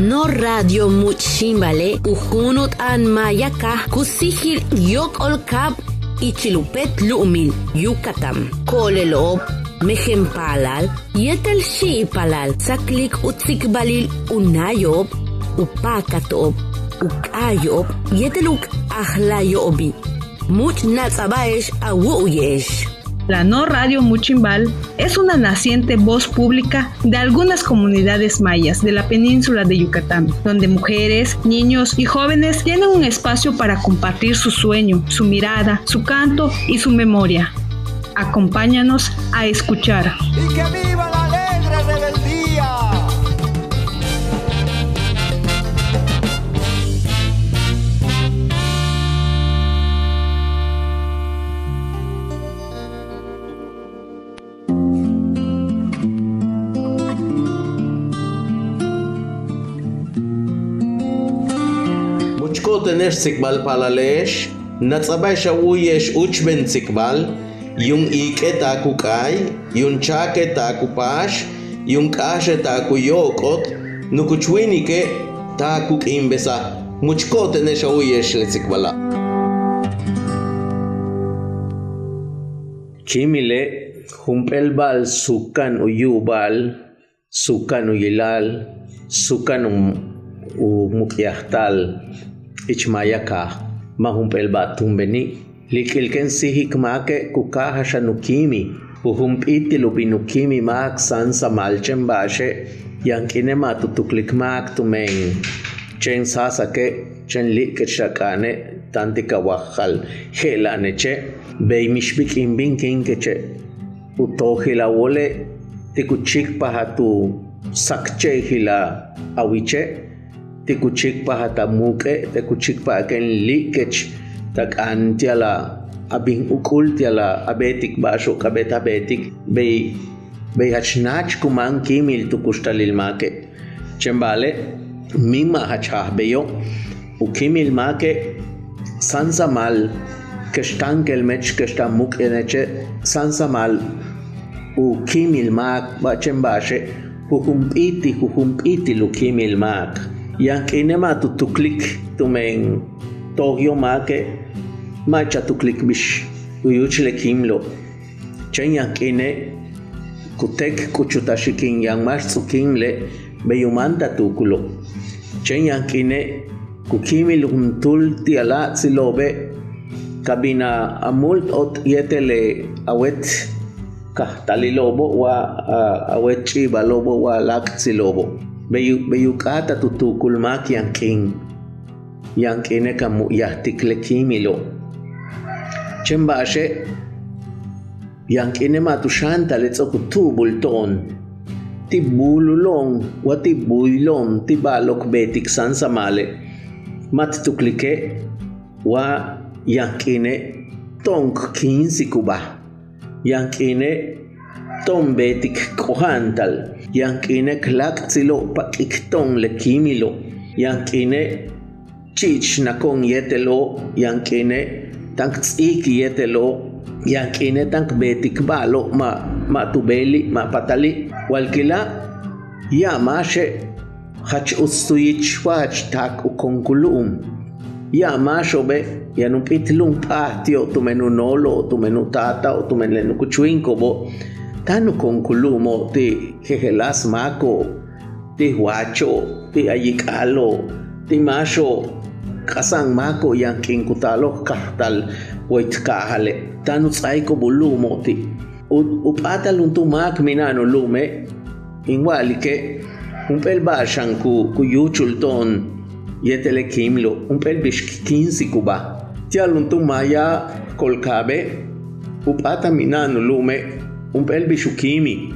No radio muchimbale ujunut an mayaka kusihil yok olkab ichilupet lumil Yucatán. Kolelop mejempalal yetel shipalal saklik utsikbalil unayob upakatob ukayob yeteluk ahlayobi. Much natsabaesh awuyesh. La No Radio Muchimbal es una naciente voz pública de algunas comunidades mayas de la península de Yucatán, donde mujeres, niños y jóvenes tienen un espacio para compartir su sueño, su mirada, su canto y su memoria. Acompáñanos a escuchar. ¡Y que viva la alegre rebeldía! Tener sikbal palalesh, natsabay shawiyesh uchben sikbal, yung ike taku kay, yung chake taku pash, yung kashe taku yokot, nukuchwinike taku kimbesa, muchko tener shawiyesh le sikbala. Kimile, humpelbal sukan uyubal, sukan uyilal, sukan umukyahtal, ichmayaka mahumpel batumbeni likilken sihik make kukaha shanukimi uhumpiti lubinukimi mak sansa malchen bashe yankine matutuklik mak tumeng chen sasake chen liket shakane tantika wahal helane che beimishbik imbinkin keche utohila wole tikuchik pahatu sakche hila awiche tikuchik pahata muke tikuchik paken likech tak antiala abing ukultiala abetik basho kabeta betik be hachnach kumang kimil tukustalil make chembale mima hachah beyo ukimil make sansa mal keshtankel mech keshta muk eneche sansa mal ukimil mak bachembashe huhumpiti lukimil mak yankine matutuklik tumen togyo make macha tuklik bish uyuchle kimlo chen yankine kutek kuchutashikin yang marsukinle beyumanta tukulo chen yankine kukimil untul tiala silobe kabina amult ot yetele awet kahtalilobo wa awet chibalobo wa laksilobo Beyukata tutukul mak yankin yankine kamu yahtikle kimilo chembashe yankine matushanta letsokutu bulton tibululong wa tibuilon tibalok betik sansamale mat tuklike wa yankine tonk kinsi kuba yankine tombetik kohantal yankine klaktsilo pakikton le kimilo yankine chich nakon yetelo yankine tank tsiki yetelo yankine tank betik balo ma tubeli ma patali walkila ya mashe hach ustuyich wach tak ukonkulum ya mashobe yanupitlum patio tumenu nolo tumenu tata o tumenu kuchuinko bo tanu konkulumo ti jejelas mako ti huacho ti ayikalo ti masho kasang mako yankin kutalo kahtal waitkahale tanu tsaiko bulumo ti upatal untu mak minano lume inwalike umpel bashan ku yuchulton yetele kimlo umpel bish 15 kuba tialuntu maya kolkabe upata minano lume umpel bishukimi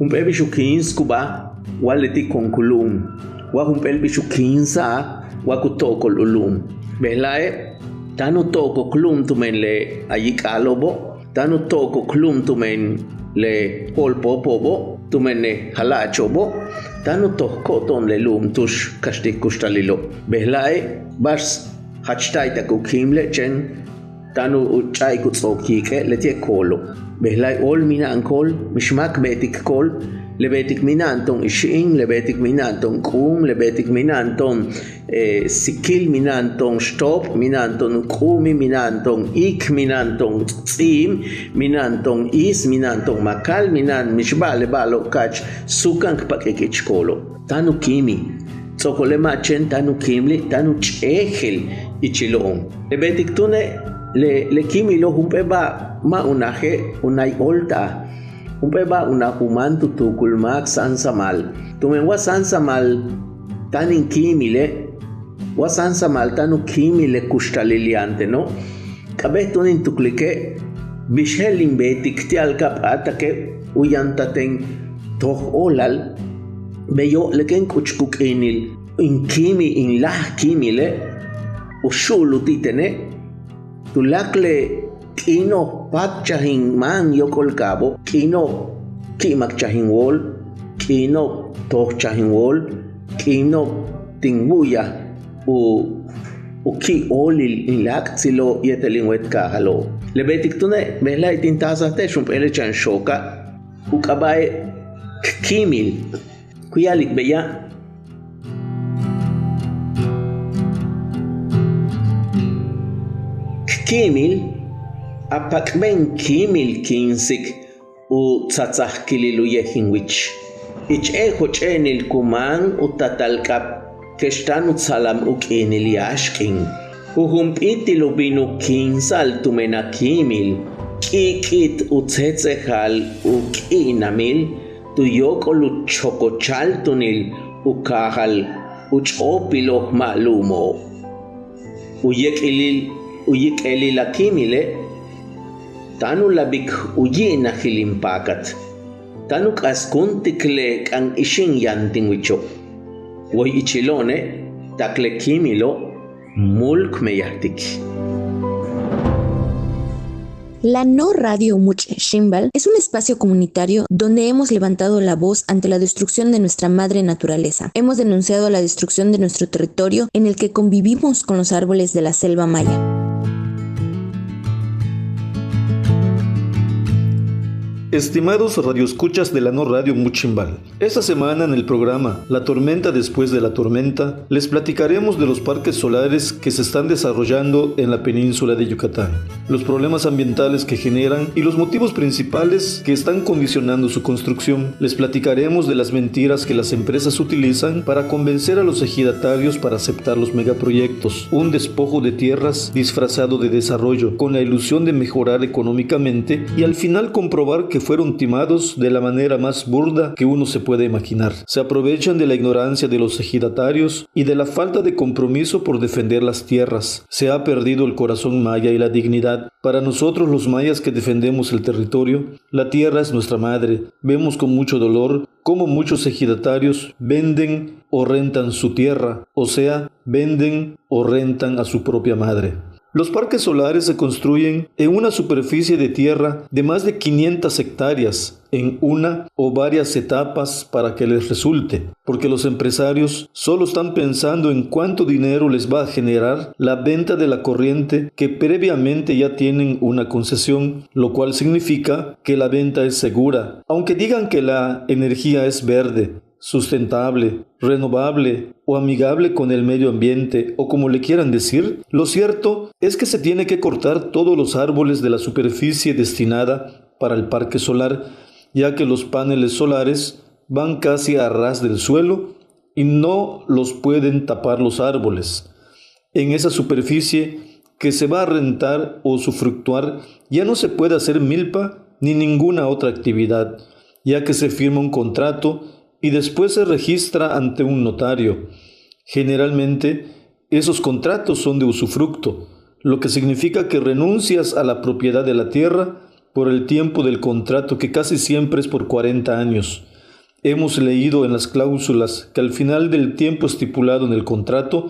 umpel bishukins kuba waleti konkulum wa umpel bishukinsa wa kutokol ulum belae tanu toko klum tumen le ayikalobo tanu toko klum tumen le polpopobo tumen le halachobo tanu toko ton le lum tush kashtik kustalilo belae bas hachtaita kukimle chen tanu uchai kutsokike letie kolo behlai ol mina ankol mishmak betik kol lebetik minanton ishin, lebetik minanton krum, lebetik minanton sikil, minanton stop, minanton krumi, minanton ik, minanton tsim, minanton is, minanton makal, minan mishba lebalo kach sukan kpakekich kolo. Tanu kimi, tsokole machen tanu kimli, tanu chehel ichilon. Lebetik tune le kimi lo humpeba ma unaje unay olta. Umpeba una human tutukulmak sansamal. Tumen wa sansamal tanin kimile, wa sansamal tanu kimile kustaliliante, no? Kabeh tunin tuklike bishelin betik tialkap atake uyantaten toh olal beyo leken kuchkuk inil in kimi in lah kimile ushulu titene tulakle kino patchahin man yokol kabo, kino kimak chahin wol, kino toh chahin wol, kino tinguya u ki olil ilak silo yetelin kahalo. Lebetik tune mehla itintaza te shumpele chan shoka u kabae kimil kuyalik beya. Kimil apakben kimil kinsik u tsatsah kililu yehinwich. Ich chenil kuman u tatalkap kestanu tsalam u kinil yashkin. Uhumpitilu binu kinsal tumena kimil. Kikit u tsetzehal u kinamil. Tu yokolu chokochal tunil u kahal u chopilo malumo. Uyik elila kimile. Tanu labik uyina hilimpakat. Tanu kaskuntikle kan ishin yantingwicho. Woy ichilone takle kimilo mulk meyahtik. La No Radio Muchimbal es un espacio comunitario donde hemos levantado la voz ante la destrucción de nuestra madre naturaleza. Hemos denunciado la destrucción de nuestro territorio en el que convivimos con los árboles de la selva maya. Estimados radioescuchas de la No Radio Muchimbal, esta semana en el programa La Tormenta después de la Tormenta les platicaremos de los parques solares que se están desarrollando en la península de Yucatán, los problemas ambientales que generan y los motivos principales que están condicionando su construcción. Les platicaremos de las mentiras que las empresas utilizan para convencer a los ejidatarios para aceptar los megaproyectos, un despojo de tierras disfrazado de desarrollo, con la ilusión de mejorar económicamente y al final comprobar que fueron timados de la manera más burda que uno se puede imaginar. Se aprovechan de la ignorancia de los ejidatarios y de la falta de compromiso por defender las tierras. Se ha perdido el corazón maya y la dignidad. Para nosotros los mayas que defendemos el territorio, la tierra es nuestra madre. Vemos con mucho dolor cómo muchos ejidatarios venden o rentan su tierra, o sea, venden o rentan a su propia madre. Los parques solares se construyen en una superficie de tierra de más de 500 hectáreas en una o varias etapas para que les resulte, porque los empresarios solo están pensando en cuánto dinero les va a generar la venta de la corriente que previamente ya tienen una concesión, lo cual significa que la venta es segura, aunque digan que la energía es verde, sustentable, renovable o amigable con el medio ambiente o como le quieran decir, lo cierto es que se tiene que cortar todos los árboles de la superficie destinada para el parque solar, ya que los paneles solares van casi a ras del suelo y no los pueden tapar los árboles. En esa superficie que se va a rentar o usufructuar ya no se puede hacer milpa ni ninguna otra actividad, ya que se firma un contrato y después se registra ante un notario. Generalmente, esos contratos son de usufructo, lo que significa que renuncias a la propiedad de la tierra por el tiempo del contrato, que casi siempre es por 40 años. Hemos leído en las cláusulas que al final del tiempo estipulado en el contrato,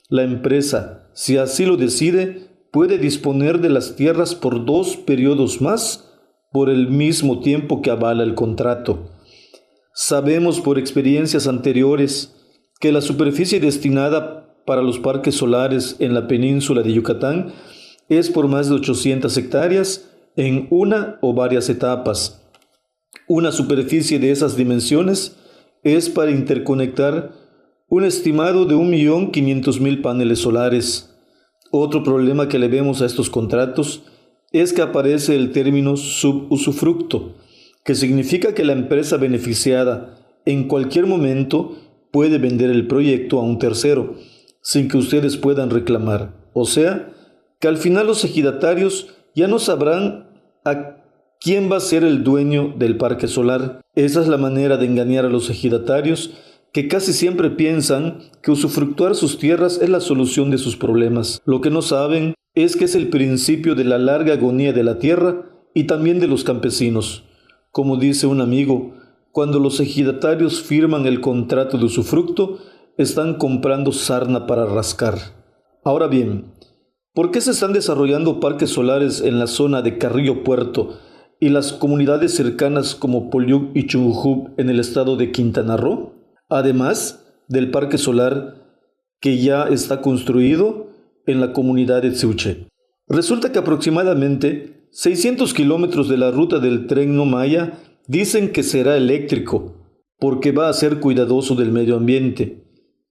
la empresa, si así lo decide, puede disponer de las tierras por 2 periodos más por el mismo tiempo que avala el contrato. Sabemos por experiencias anteriores que la superficie destinada para los parques solares en la península de Yucatán es por más de 800 hectáreas en una o varias etapas. Una superficie de esas dimensiones es para interconectar un estimado de 1.500.000 paneles solares. Otro problema que le vemos a estos contratos es que aparece el término subusufructo, que significa que la empresa beneficiada en cualquier momento puede vender el proyecto a un tercero, sin que ustedes puedan reclamar. O sea, que al final los ejidatarios ya no sabrán a quién va a ser el dueño del parque solar. Esa es la manera de engañar a los ejidatarios, que casi siempre piensan que usufructuar sus tierras es la solución de sus problemas. Lo que no saben es que es el principio de la larga agonía de la tierra y también de los campesinos. Como dice un amigo, cuando los ejidatarios firman el contrato de usufructo, están comprando sarna para rascar. Ahora bien, ¿por qué se están desarrollando parques solares en la zona de Carrillo Puerto y las comunidades cercanas como Polluk y Chungujub en el estado de Quintana Roo? Además del parque solar que ya está construido en la comunidad de Tsiuche. Resulta que aproximadamente 600 kilómetros de la ruta del tren Maya dicen que será eléctrico, porque va a ser cuidadoso del medio ambiente.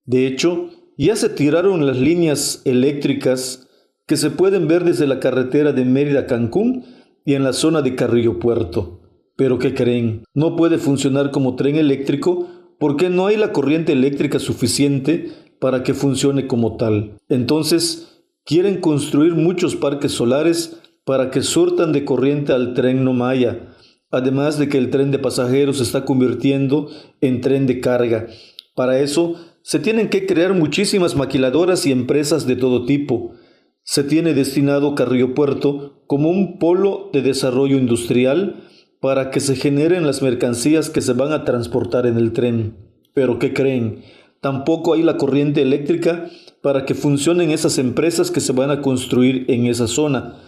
De hecho, ya se tiraron las líneas eléctricas que se pueden ver desde la carretera de Mérida a Cancún y en la zona de Carrillo Puerto. Pero ¿qué creen? No puede funcionar como tren eléctrico porque no hay la corriente eléctrica suficiente para que funcione como tal. Entonces, quieren construir muchos parques solares para que surtan de corriente al tren Maya, además de que el tren de pasajeros se está convirtiendo en tren de carga. Para eso, se tienen que crear muchísimas maquiladoras y empresas de todo tipo. Se tiene destinado Carrillo Puerto como un polo de desarrollo industrial para que se generen las mercancías que se van a transportar en el tren. Pero ¿qué creen? Tampoco hay la corriente eléctrica para que funcionen esas empresas que se van a construir en esa zona.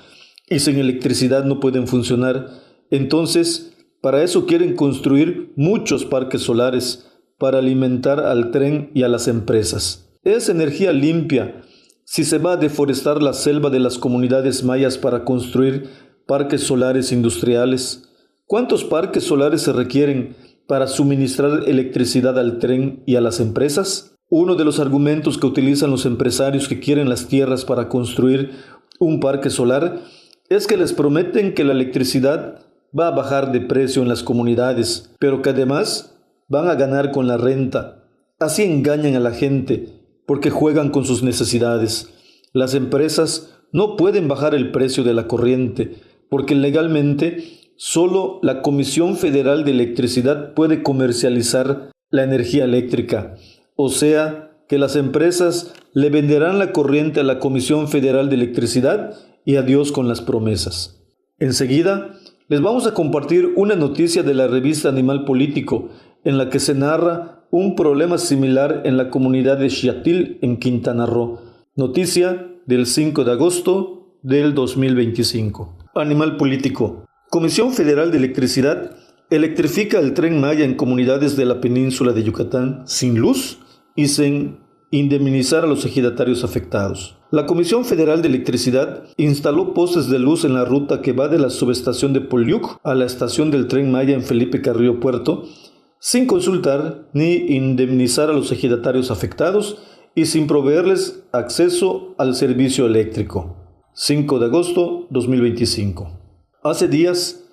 Y sin electricidad no pueden funcionar. Entonces, para eso quieren construir muchos parques solares para alimentar al tren y a las empresas. Es energía limpia. Si se va a deforestar la selva de las comunidades mayas para construir parques solares industriales, ¿cuántos parques solares se requieren para suministrar electricidad al tren y a las empresas? Uno de los argumentos que utilizan los empresarios que quieren las tierras para construir un parque solar es que les prometen que la electricidad va a bajar de precio en las comunidades, pero que además van a ganar con la renta. Así engañan a la gente, porque juegan con sus necesidades. Las empresas no pueden bajar el precio de la corriente, porque legalmente solo la Comisión Federal de Electricidad puede comercializar la energía eléctrica. O sea, que las empresas le venderán la corriente a la Comisión Federal de Electricidad y adiós con las promesas. Enseguida, les vamos a compartir una noticia de la revista Animal Político, en la que se narra un problema similar en la comunidad de Xiatil, en Quintana Roo. Noticia del 5 de agosto del 2025. Animal Político. Comisión Federal de Electricidad electrifica el tren Maya en comunidades de la península de Yucatán sin luz y sin indemnizar a los ejidatarios afectados. La Comisión Federal de Electricidad instaló postes de luz en la ruta que va de la subestación de Polluk a la estación del tren Maya en Felipe Carrillo Puerto, sin consultar ni indemnizar a los ejidatarios afectados y sin proveerles acceso al servicio eléctrico. 5 de agosto 2025. Hace días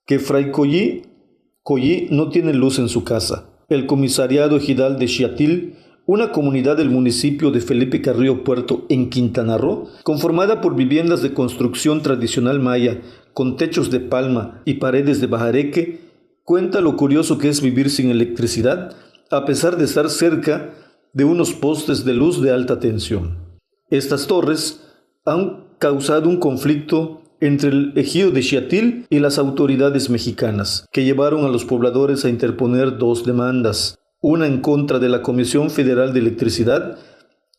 que Fray Collí no tiene luz en su casa. El comisariado ejidal de Xiatil, una comunidad del municipio de Felipe Carrillo Puerto en Quintana Roo, conformada por viviendas de construcción tradicional maya, con techos de palma y paredes de bajareque, cuenta lo curioso que es vivir sin electricidad, a pesar de estar cerca de unos postes de luz de alta tensión. Estas torres han causado un conflicto entre el ejido de Xiatil y las autoridades mexicanas, que llevaron a los pobladores a interponer dos demandas, una en contra de la Comisión Federal de Electricidad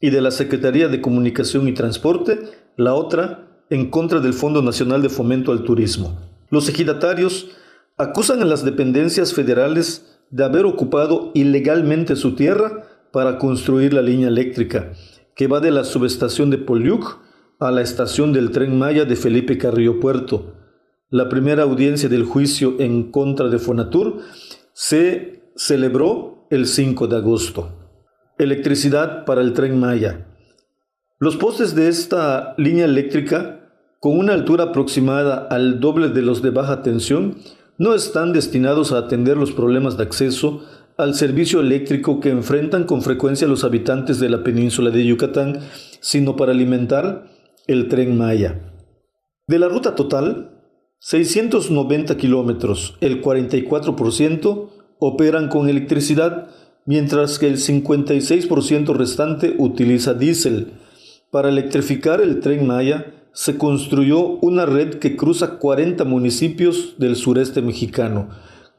y de la Secretaría de Comunicación y Transporte, la otra en contra del Fondo Nacional de Fomento al Turismo. Los ejidatarios acusan a las dependencias federales de haber ocupado ilegalmente su tierra para construir la línea eléctrica, que va de la subestación de Polluk a la estación del tren Maya de Felipe Carrillo Puerto. La primera audiencia del juicio en contra de Fonatur se celebró el 5 de agosto. Electricidad para el Tren Maya. Los postes de esta línea eléctrica, con una altura aproximada al doble de los de baja tensión, no están destinados a atender los problemas de acceso al servicio eléctrico que enfrentan con frecuencia los habitantes de la península de Yucatán, sino para alimentar el Tren Maya. De la ruta total, 690 kilómetros, el 44% operan con electricidad, mientras que el 56% restante utiliza diésel. Para electrificar el Tren Maya, se construyó una red que cruza 40 municipios del sureste mexicano,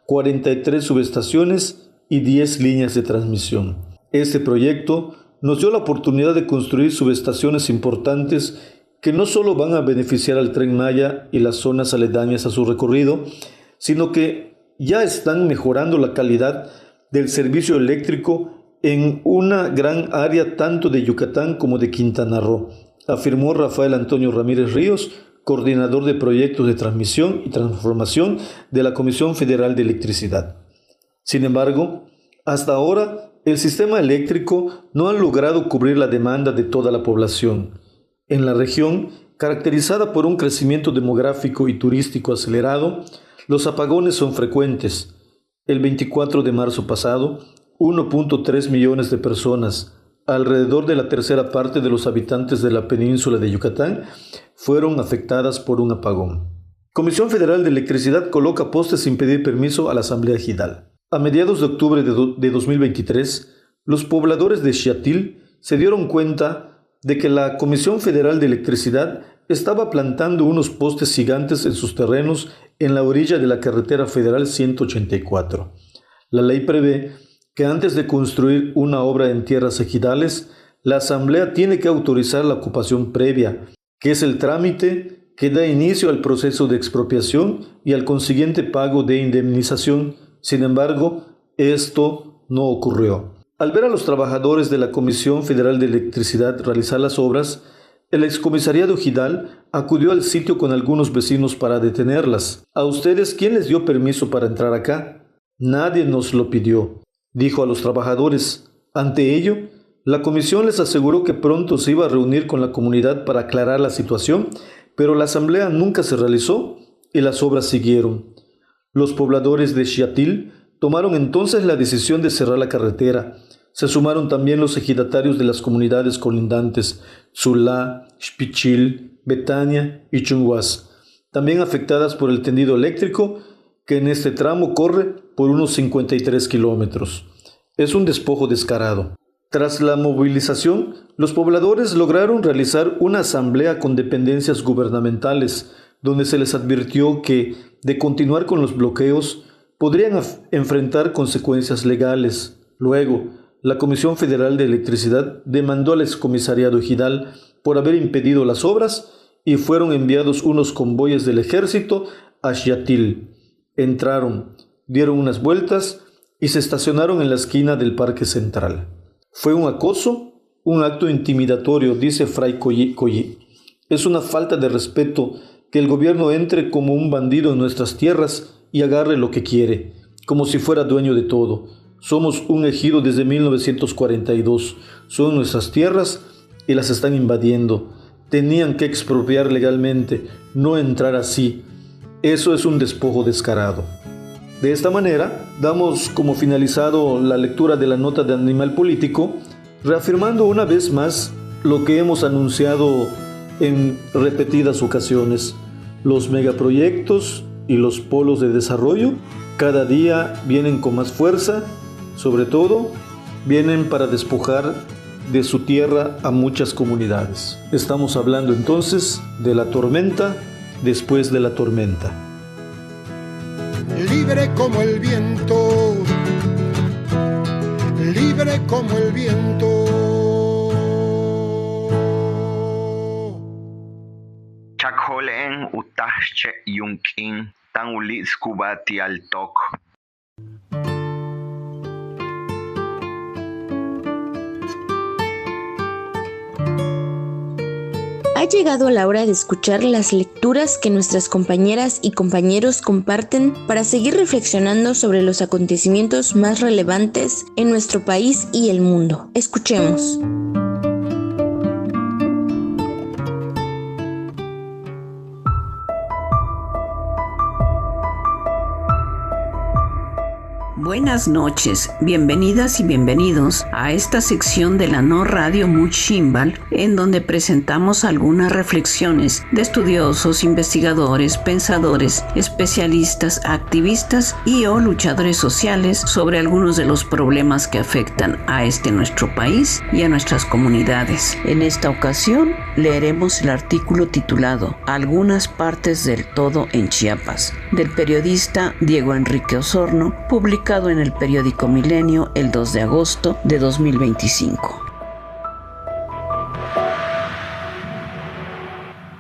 43 subestaciones y 10 líneas de transmisión. Este proyecto nos dio la oportunidad de construir subestaciones importantes que no solo van a beneficiar al Tren Maya y las zonas aledañas a su recorrido, sino que ya están mejorando la calidad del servicio eléctrico en una gran área tanto de Yucatán como de Quintana Roo, afirmó Rafael Antonio Ramírez Ríos, coordinador de proyectos de transmisión y transformación de la Comisión Federal de Electricidad. Sin embargo, hasta ahora el sistema eléctrico no ha logrado cubrir la demanda de toda la población. En la región, caracterizada por un crecimiento demográfico y turístico acelerado, los apagones son frecuentes. El 24 de marzo pasado, 1.3 millones de personas, alrededor de la tercera parte de los habitantes de la península de Yucatán, fueron afectadas por un apagón. Comisión Federal de Electricidad coloca postes sin pedir permiso a la Asamblea Ejidal. A mediados de octubre de 2023, los pobladores de Xiatil se dieron cuenta de que la Comisión Federal de Electricidad estaba plantando unos postes gigantes en sus terrenos en la orilla de la carretera federal 184. La ley prevé que antes de construir una obra en tierras ejidales, la Asamblea tiene que autorizar la ocupación previa, que es el trámite que da inicio al proceso de expropiación y al consiguiente pago de indemnización. Sin embargo, esto no ocurrió. Al ver a los trabajadores de la Comisión Federal de Electricidad realizar las obras, el excomisariado ejidal acudió al sitio con algunos vecinos para detenerlas. ¿A ustedes quién les dio permiso para entrar acá? Nadie nos lo pidió, dijo a los trabajadores. Ante ello, la comisión les aseguró que pronto se iba a reunir con la comunidad para aclarar la situación, pero la asamblea nunca se realizó y las obras siguieron. Los pobladores de Xiatil tomaron entonces la decisión de cerrar la carretera. Se sumaron también los ejidatarios de las comunidades colindantes, Tzulá, Xpichil, Betania y Chunguás, también afectadas por el tendido eléctrico que en este tramo corre por unos 53 kilómetros. Es un despojo descarado. Tras la movilización, los pobladores lograron realizar una asamblea con dependencias gubernamentales, donde se les advirtió que, de continuar con los bloqueos, podrían enfrentar consecuencias legales. Luego, la Comisión Federal de Electricidad demandó al excomisariado ejidal por haber impedido las obras y fueron enviados unos convoyes del ejército a Xiatil. Entraron, dieron unas vueltas y se estacionaron en la esquina del Parque Central. Fue un acoso, un acto intimidatorio, dice Fray Collí. Es una falta de respeto que el gobierno entre como un bandido en nuestras tierras y agarre lo que quiere, como si fuera dueño de todo. Somos un ejido desde 1942. Son nuestras tierras y las están invadiendo. Tenían que expropiar legalmente, no entrar así. Eso es un despojo descarado. De esta manera, damos como finalizado la lectura de la nota de Animal Político, reafirmando una vez más lo que hemos anunciado en repetidas ocasiones. Los megaproyectos y los polos de desarrollo cada día vienen con más fuerza, sobre todo vienen para despojar de su tierra a muchas comunidades. Estamos hablando entonces de la tormenta después de la tormenta. Libre como el viento, libre como el viento. Chakholen utahche yunkin tan ulis kubati al tok. llegado la hora de escuchar las lecturas que nuestras compañeras y compañeros comparten para seguir reflexionando sobre los acontecimientos más relevantes en nuestro país y el mundo. Escuchemos. Buenas noches, bienvenidas y bienvenidos a esta sección de la No Radio Muchimbal, en donde presentamos algunas reflexiones de estudiosos, investigadores, pensadores, especialistas, activistas y o luchadores sociales sobre algunos de los problemas que afectan a nuestro país y a nuestras comunidades. En esta ocasión leeremos el artículo titulado Algunas partes del todo en Chiapas, del periodista Diego Enrique Osorno, publicado en el periódico Milenio el 2 de agosto de 2025.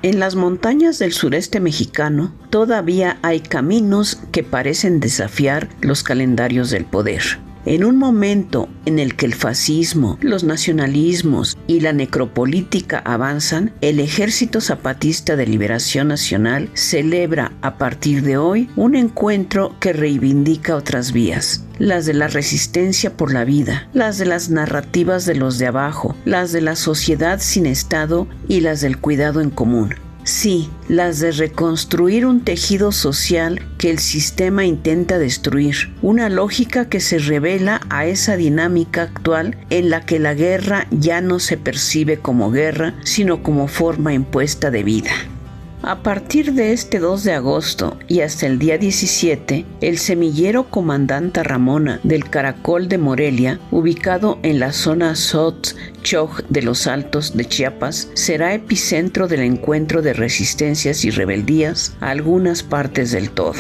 En las montañas del sureste mexicano todavía hay caminos que parecen desafiar los calendarios del poder. En un momento en el que el fascismo, los nacionalismos y la necropolítica avanzan, el Ejército Zapatista de Liberación Nacional celebra a partir de hoy un encuentro que reivindica otras vías. Las de la resistencia por la vida, las de las narrativas de los de abajo, las de la sociedad sin Estado y las del cuidado en común. Sí, las de reconstruir un tejido social que el sistema intenta destruir, una lógica que se revela a esa dinámica actual en la que la guerra ya no se percibe como guerra, sino como forma impuesta de vida. A partir de este 2 de agosto y hasta el día 17, el semillero Comandanta Ramona del Caracol de Morelia, ubicado en la zona Xochitl de los Altos de Chiapas, será epicentro del encuentro de resistencias y rebeldías a algunas partes del todo.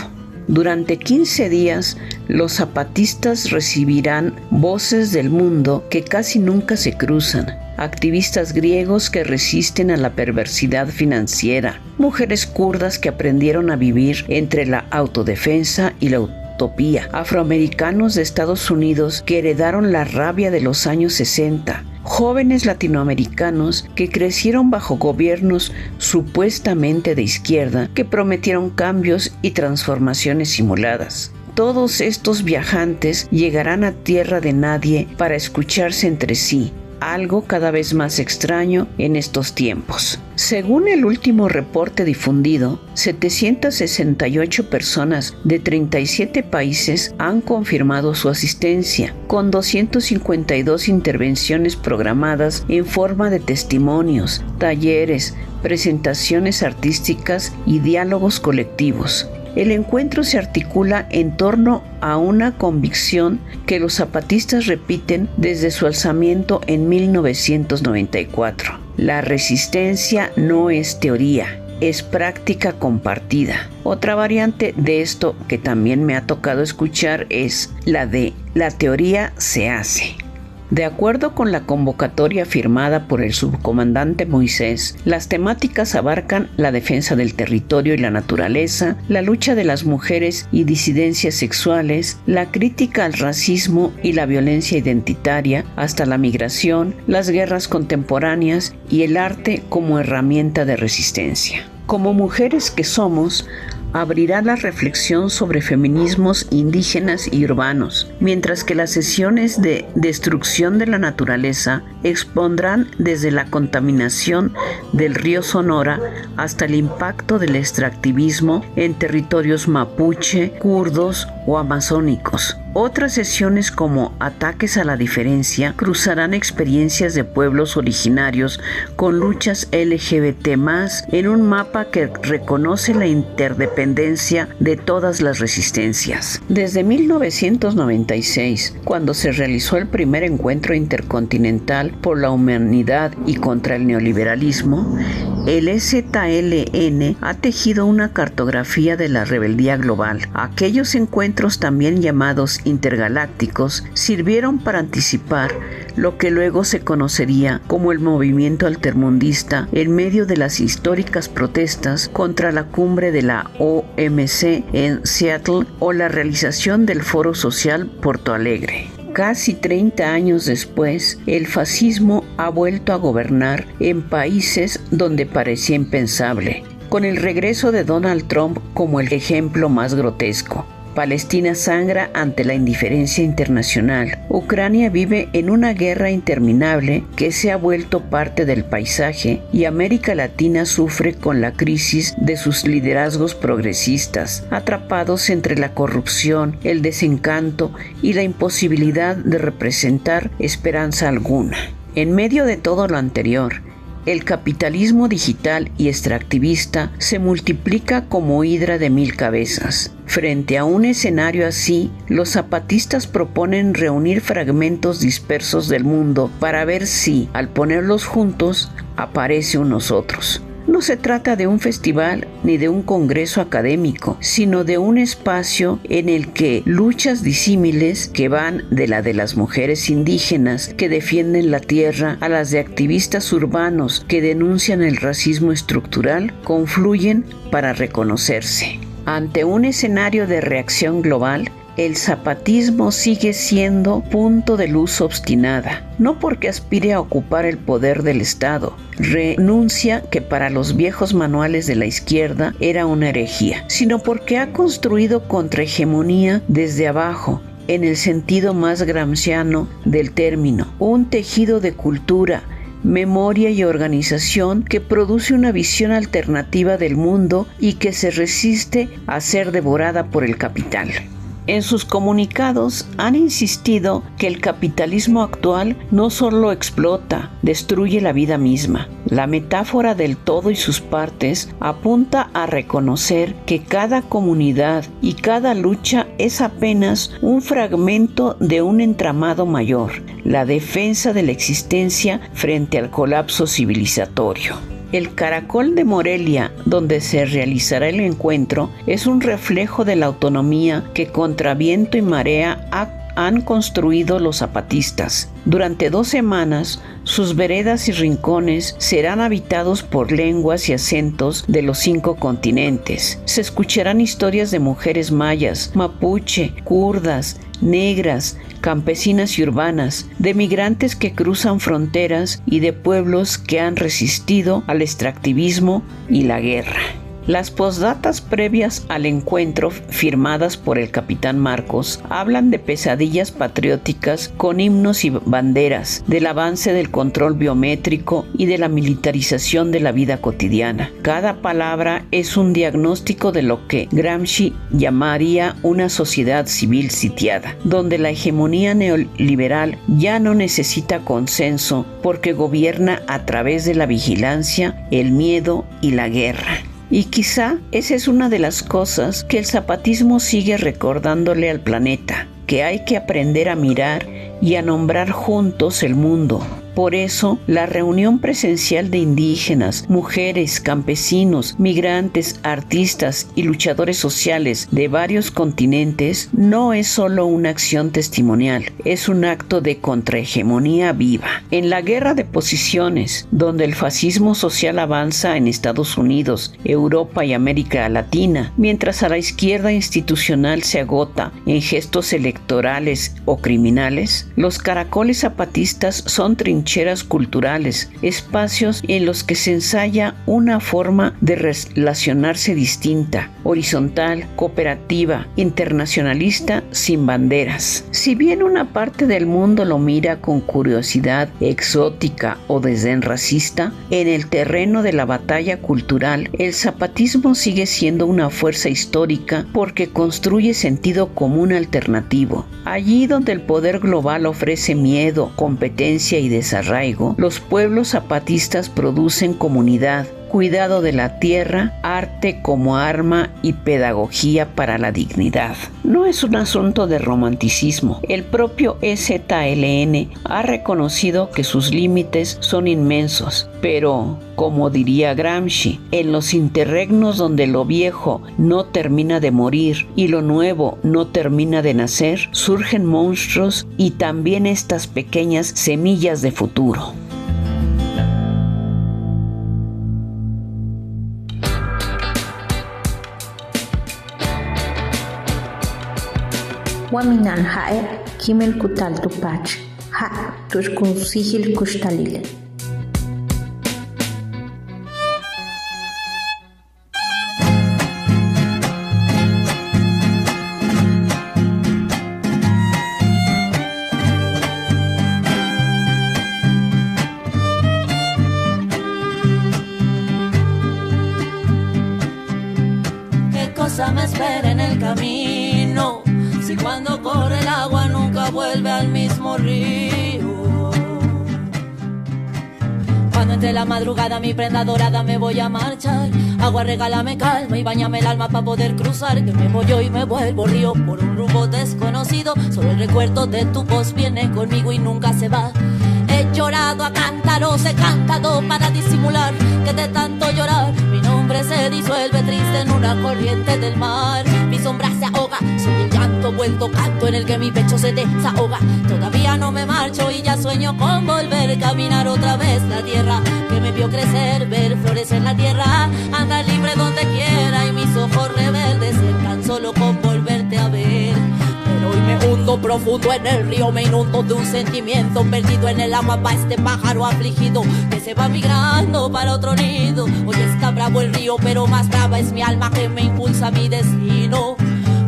Durante 15 días, los zapatistas recibirán voces del mundo que casi nunca se cruzan, activistas griegos que resisten a la perversidad financiera, mujeres kurdas que aprendieron a vivir entre la autodefensa y la utopía, afroamericanos de Estados Unidos que heredaron la rabia de los años 60, jóvenes latinoamericanos que crecieron bajo gobiernos supuestamente de izquierda que prometieron cambios y transformaciones simuladas. Todos estos viajantes llegarán a tierra de nadie para escucharse entre sí, algo cada vez más extraño en estos tiempos. Según el último reporte difundido, 768 personas de 37 países han confirmado su asistencia, con 252 intervenciones programadas en forma de testimonios, talleres, presentaciones artísticas y diálogos colectivos. El encuentro se articula en torno a una convicción que los zapatistas repiten desde su alzamiento en 1994. La resistencia no es teoría, es práctica compartida. Otra variante de esto que también me ha tocado escuchar es la de la teoría se hace. De acuerdo con la convocatoria firmada por el subcomandante Moisés, las temáticas abarcan la defensa del territorio y la naturaleza, la lucha de las mujeres y disidencias sexuales, la crítica al racismo y la violencia identitaria, hasta la migración, las guerras contemporáneas y el arte como herramienta de resistencia. Como mujeres que somos, abrirá la reflexión sobre feminismos indígenas y urbanos, mientras que las sesiones de destrucción de la naturaleza expondrán desde la contaminación del río Sonora hasta el impacto del extractivismo en territorios mapuche, kurdos o amazónicos. Otras sesiones como Ataques a la Diferencia cruzarán experiencias de pueblos originarios con luchas LGBT+, en un mapa que reconoce la interdependencia de todas las resistencias. Desde 1996, cuando se realizó el primer encuentro intercontinental por la humanidad y contra el neoliberalismo, el EZLN ha tejido una cartografía de la rebeldía global. Aquellos encuentros, también llamados intergalácticos, sirvieron para anticipar lo que luego se conocería como el movimiento altermundista en medio de las históricas protestas contra la cumbre de la OMC en Seattle o la realización del Foro Social Porto Alegre. casi 30 años después, el fascismo ha vuelto a gobernar en países donde parecía impensable, con el regreso de Donald Trump como el ejemplo más grotesco. Palestina sangra ante la indiferencia internacional. Ucrania vive en una guerra interminable que se ha vuelto parte del paisaje y América Latina sufre con la crisis de sus liderazgos progresistas, atrapados entre la corrupción, el desencanto y la imposibilidad de representar esperanza alguna. En medio de todo lo anterior, el capitalismo digital y extractivista se multiplica como hidra de 1000 cabezas. Frente a un escenario así, los zapatistas proponen reunir fragmentos dispersos del mundo para ver si, al ponerlos juntos, aparece un nosotros. No se trata de un festival ni de un congreso académico, sino de un espacio en el que luchas disímiles que van de la de las mujeres indígenas que defienden la tierra a las de activistas urbanos que denuncian el racismo estructural confluyen para reconocerse. Ante un escenario de reacción global, el zapatismo sigue siendo punto de luz obstinada, no porque aspire a ocupar el poder del Estado, renuncia que para los viejos manuales de la izquierda era una herejía, sino porque ha construido contrahegemonía desde abajo, en el sentido más gramsciano del término, un tejido de cultura, memoria y organización que produce una visión alternativa del mundo y que se resiste a ser devorada por el capital. En sus comunicados han insistido que el capitalismo actual no solo explota, destruye la vida misma. La metáfora del todo y sus partes apunta a reconocer que cada comunidad y cada lucha es apenas un fragmento de un entramado mayor, la defensa de la existencia frente al colapso civilizatorio. El Caracol de Morelia, donde se realizará el encuentro, es un reflejo de la autonomía que contra viento y marea han construido los zapatistas. Durante 2 semanas, sus veredas y rincones serán habitados por lenguas y acentos de los 5 continentes. Se escucharán historias de mujeres mayas, mapuche, kurdas, negras, campesinas y urbanas, de migrantes que cruzan fronteras y de pueblos que han resistido al extractivismo y la guerra. Las postdatas previas al encuentro, firmadas por el capitán Marcos, hablan de pesadillas patrióticas con himnos y banderas, del avance del control biométrico y de la militarización de la vida cotidiana. Cada palabra es un diagnóstico de lo que Gramsci llamaría una sociedad civil sitiada, donde la hegemonía neoliberal ya no necesita consenso porque gobierna a través de la vigilancia, el miedo y la guerra. Y quizá esa es una de las cosas que el zapatismo sigue recordándole al planeta, que hay que aprender a mirar y a nombrar juntos el mundo. Por eso, la reunión presencial de indígenas, mujeres, campesinos, migrantes, artistas y luchadores sociales de varios continentes no es solo una acción testimonial, es un acto de contrahegemonía viva. En la guerra de posiciones, donde el fascismo social avanza en Estados Unidos, Europa y América Latina, mientras a la izquierda institucional se agota en gestos electorales o criminales, los caracoles zapatistas son trincheras culturales, espacios en los que se ensaya una forma de relacionarse distinta, horizontal, cooperativa, internacionalista, sin banderas. Si bien una parte del mundo lo mira con curiosidad exótica o desdén racista, en el terreno de la batalla cultural, el zapatismo sigue siendo una fuerza histórica porque construye sentido común alternativo. Allí donde el poder global ofrece miedo, competencia y desarraigo, los pueblos zapatistas producen comunidad, cuidado de la tierra, arte como arma y pedagogía para la dignidad. No es un asunto de romanticismo. El propio EZLN ha reconocido que sus límites son inmensos, pero, como diría Gramsci, en los interregnos donde lo viejo no termina de morir y lo nuevo no termina de nacer, surgen monstruos y también estas pequeñas semillas de futuro. Waminan hae Kimel kutal tupach, ha, tushkun sihil kushtalile. Me espera en el camino, si cuando corre el agua nunca vuelve al mismo río. Cuando entre la madrugada mi prenda dorada me voy a marchar, agua regálame calma y báñame el alma para poder cruzar, que me voy yo y me vuelvo río por un rumbo desconocido, solo el recuerdo de tu voz viene conmigo y nunca se va. He llorado a cántaros, he cantado para disimular que de tanto llorar mi nombre se disuelve triste en una corriente del mar. Mi sombra se ahoga, soy el llanto vuelto canto en el que mi pecho se desahoga. Todavía no me marcho y ya sueño con volver a caminar otra vez la tierra que me vio crecer, ver flores en la tierra, andar libre donde quiera y mis ojos rebeldes tan solo con volverte a ver. Hoy me hundo profundo en el río, me inundo de un sentimiento perdido en el agua para este pájaro afligido que se va migrando para otro nido. Hoy está bravo el río, pero más brava es mi alma que me impulsa a mi destino.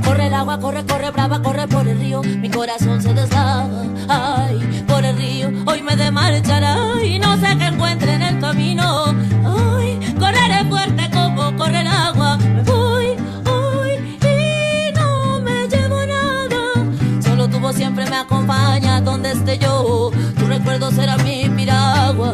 Corre el agua, corre, corre brava, corre por el río, mi corazón se deslava, ay, por el río, hoy me de marchará y no sé qué encuentre en el camino. Ay, correré fuerte como corre el agua, me voy. Tu voz siempre me acompaña donde esté yo, tu recuerdo será mi piragua.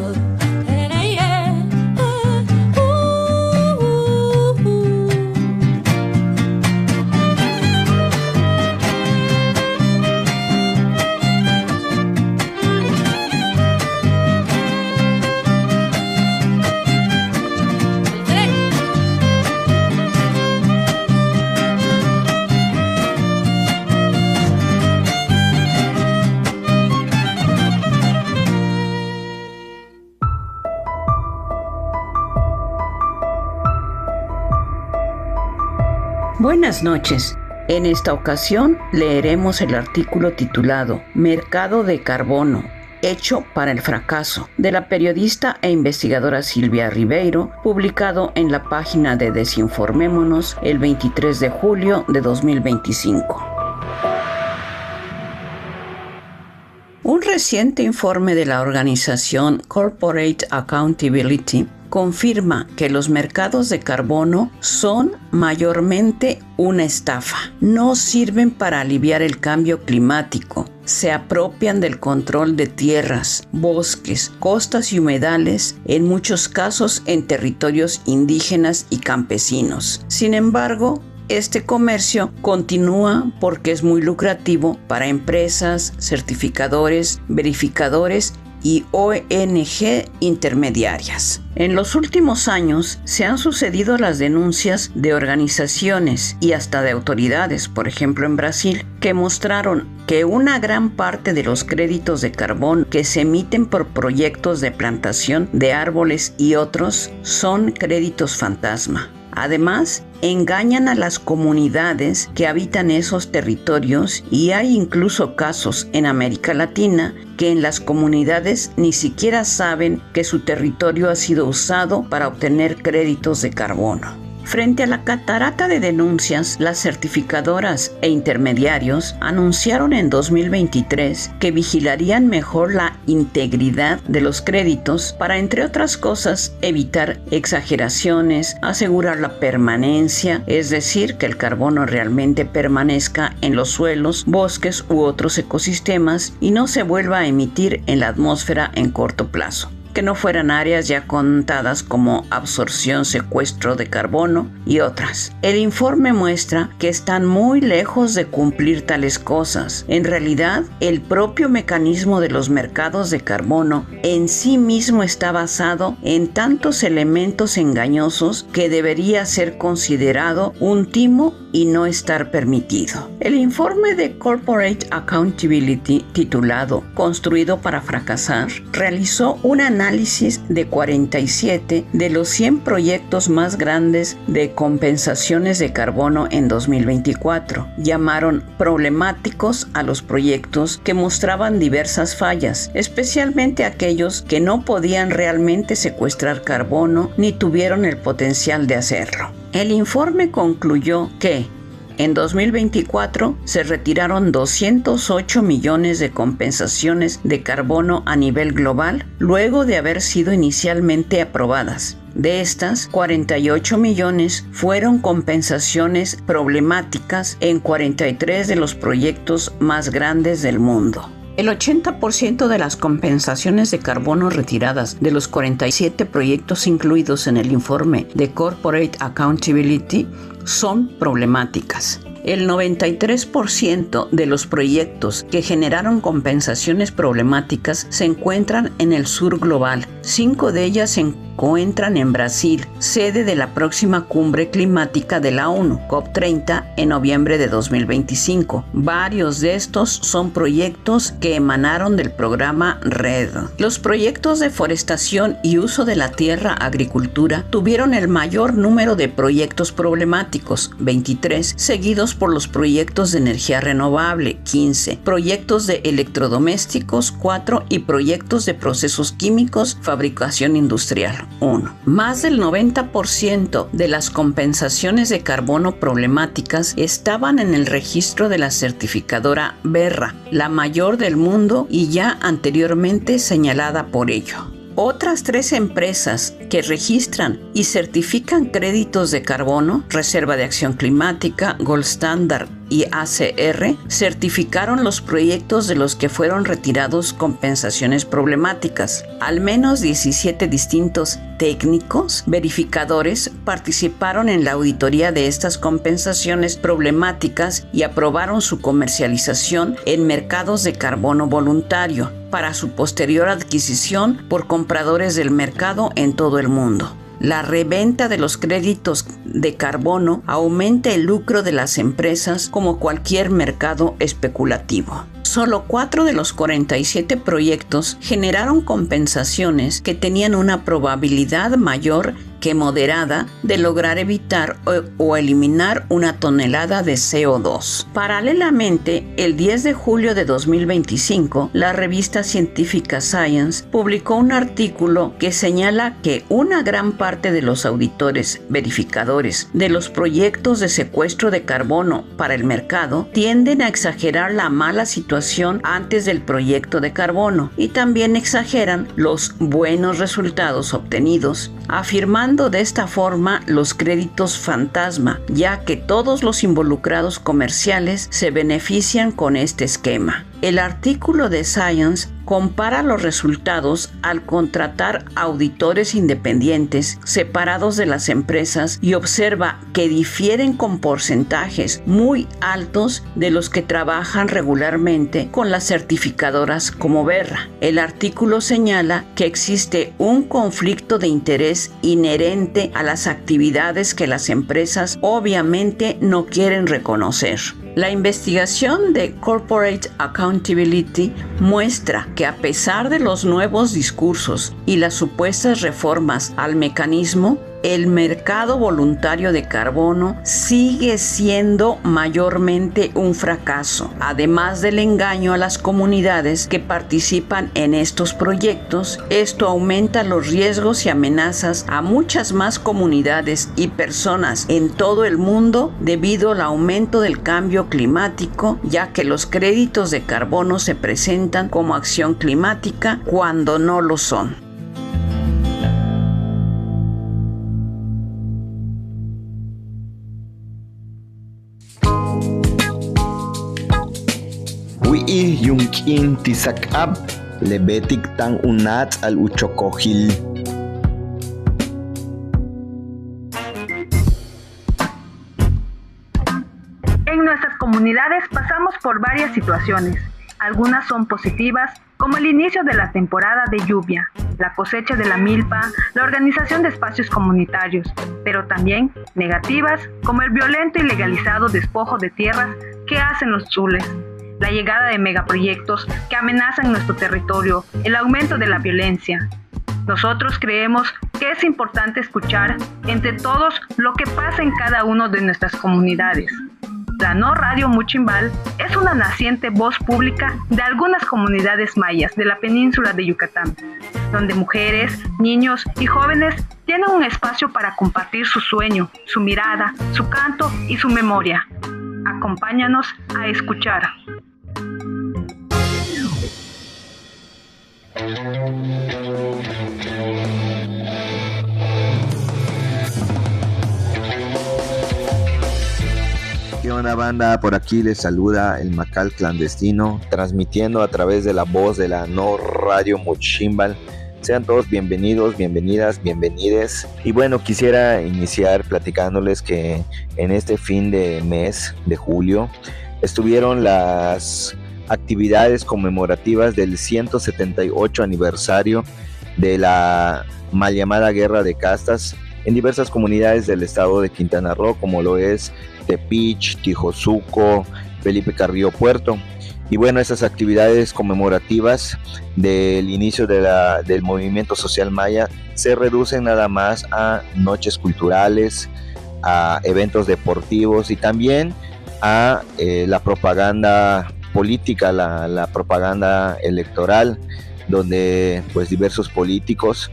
Buenas noches. En esta ocasión leeremos el artículo titulado Mercado de Carbono, hecho para el fracaso, de la periodista e investigadora Silvia Ribeiro, publicado en la página de Desinformémonos el 23 de julio de 2025. Un reciente informe de la organización Corporate Accountability confirma que los mercados de carbono son mayormente una estafa. No sirven para aliviar el cambio climático. Se apropian del control de tierras, bosques, costas y humedales, en muchos casos en territorios indígenas y campesinos. Sin embargo, este comercio continúa porque es muy lucrativo para empresas, certificadores, verificadores y ONG intermediarias. En los últimos años se han sucedido las denuncias de organizaciones y hasta de autoridades, por ejemplo en Brasil, que mostraron que una gran parte de los créditos de carbón que se emiten por proyectos de plantación de árboles y otros son créditos fantasma. Además, engañan a las comunidades que habitan esos territorios y hay incluso casos en América Latina que en las comunidades ni siquiera saben que su territorio ha sido usado para obtener créditos de carbono. Frente a la catarata de denuncias, las certificadoras e intermediarios anunciaron en 2023 que vigilarían mejor la integridad de los créditos para, entre otras cosas, evitar exageraciones, asegurar la permanencia, es decir, que el carbono realmente permanezca en los suelos, bosques u otros ecosistemas y no se vuelva a emitir en la atmósfera en corto plazo. Que no fueran áreas ya contadas como absorción, secuestro de carbono y otras. El informe muestra que están muy lejos de cumplir tales cosas. En realidad, el propio mecanismo de los mercados de carbono en sí mismo está basado en tantos elementos engañosos que debería ser considerado un timo y no estar permitido. El informe de Corporate Accountability, titulado Construido para fracasar, realizó un análisis de 47 de los 100 proyectos más grandes de compensaciones de carbono en 2024. Llamaron problemáticos a los proyectos que mostraban diversas fallas, especialmente aquellos que no podían realmente secuestrar carbono ni tuvieron el potencial de hacerlo. El informe concluyó que en 2024 se retiraron 208 millones de compensaciones de carbono a nivel global luego de haber sido inicialmente aprobadas. De estas, 48 millones fueron compensaciones problemáticas en 43 de los proyectos más grandes del mundo. El 80% de las compensaciones de carbono retiradas de los 47 proyectos incluidos en el informe de Corporate Accountability son problemáticas. El 93% de los proyectos que generaron compensaciones problemáticas se encuentran en el sur global. 5 de ellas se encuentran en Brasil, sede de la próxima cumbre climática de la ONU, COP30, en noviembre de 2025. Varios de estos son proyectos que emanaron del programa RED. Los proyectos de forestación y uso de la tierra agricultura tuvieron el mayor número de proyectos problemáticos, 23, seguidos por los proyectos de energía renovable, 15, proyectos de electrodomésticos, 4 y proyectos de procesos químicos, fabricación industrial, 1. Más del 90% de las compensaciones de carbono problemáticas estaban en el registro de la certificadora Verra, la mayor del mundo y ya anteriormente señalada por ello. Otras 3 empresas que registran y certifican créditos de carbono, Reserva de Acción Climática, Gold Standard y ACR, certificaron los proyectos de los que fueron retirados compensaciones problemáticas. Al menos 17 distintos técnicos verificadores participaron en la auditoría de estas compensaciones problemáticas y aprobaron su comercialización en mercados de carbono voluntario para su posterior adquisición por compradores del mercado en todo el mundo. La reventa de los créditos de carbono aumenta el lucro de las empresas como cualquier mercado especulativo. Solo 4 de los 47 proyectos generaron compensaciones que tenían una probabilidad mayor que moderada de lograr evitar o eliminar una tonelada de CO2. Paralelamente, el 10 de julio de 2025, la revista científica Science publicó un artículo que señala que una gran parte de los auditores verificadores de los proyectos de secuestro de carbono para el mercado tienden a exagerar la mala situación antes del proyecto de carbono y también exageran los buenos resultados obtenidos, afirmando de esta forma los créditos fantasma, ya que todos los involucrados comerciales se benefician con este esquema. El artículo de Science compara los resultados al contratar auditores independientes separados de las empresas y observa que difieren con porcentajes muy altos de los que trabajan regularmente con las certificadoras como Verra. El artículo señala que existe un conflicto de interés inherente a las actividades que las empresas obviamente no quieren reconocer. La investigación de Corporate Accountability muestra que a pesar de los nuevos discursos y las supuestas reformas al mecanismo, el mercado voluntario de carbono sigue siendo mayormente un fracaso. Además del engaño a las comunidades que participan en estos proyectos, esto aumenta los riesgos y amenazas a muchas más comunidades y personas en todo el mundo debido al aumento del cambio climático, ya que los créditos de carbono se presentan como acción climática cuando no lo son. Wi'i yunkin tisak'ab lebetik tan unat al uchokojil. En nuestras comunidades pasamos por varias situaciones. Algunas son positivas como el inicio de la temporada de lluvia, la cosecha de la milpa, la organización de espacios comunitarios, pero también negativas como el violento y legalizado despojo de tierras que hacen los tzules, la llegada de megaproyectos que amenazan nuestro territorio, el aumento de la violencia. Nosotros creemos que es importante escuchar entre todos lo que pasa en cada una de nuestras comunidades. La No Radio Muchimbal es una naciente voz pública de algunas comunidades mayas de la península de Yucatán, donde mujeres, niños y jóvenes tienen un espacio para compartir su sueño, su mirada, su canto y su memoria. Acompáñanos a escuchar. ¿Qué onda, banda? Por aquí les saluda el Macal Clandestino, transmitiendo a través de la voz de la No Radio Muchimbal. Sean todos bienvenidos, bienvenidas, bienvenides. Y bueno, quisiera iniciar platicándoles que en este fin de mes de julio estuvieron las actividades conmemorativas del 178 aniversario de la mal llamada Guerra de Castas en diversas comunidades del estado de Quintana Roo, como lo es Tepic, Tijosuco, Felipe Carrillo Puerto. Y bueno, esas actividades conmemorativas del inicio del movimiento social maya se reducen nada más a noches culturales, a eventos deportivos y también a la propaganda política, la propaganda electoral, donde pues diversos políticos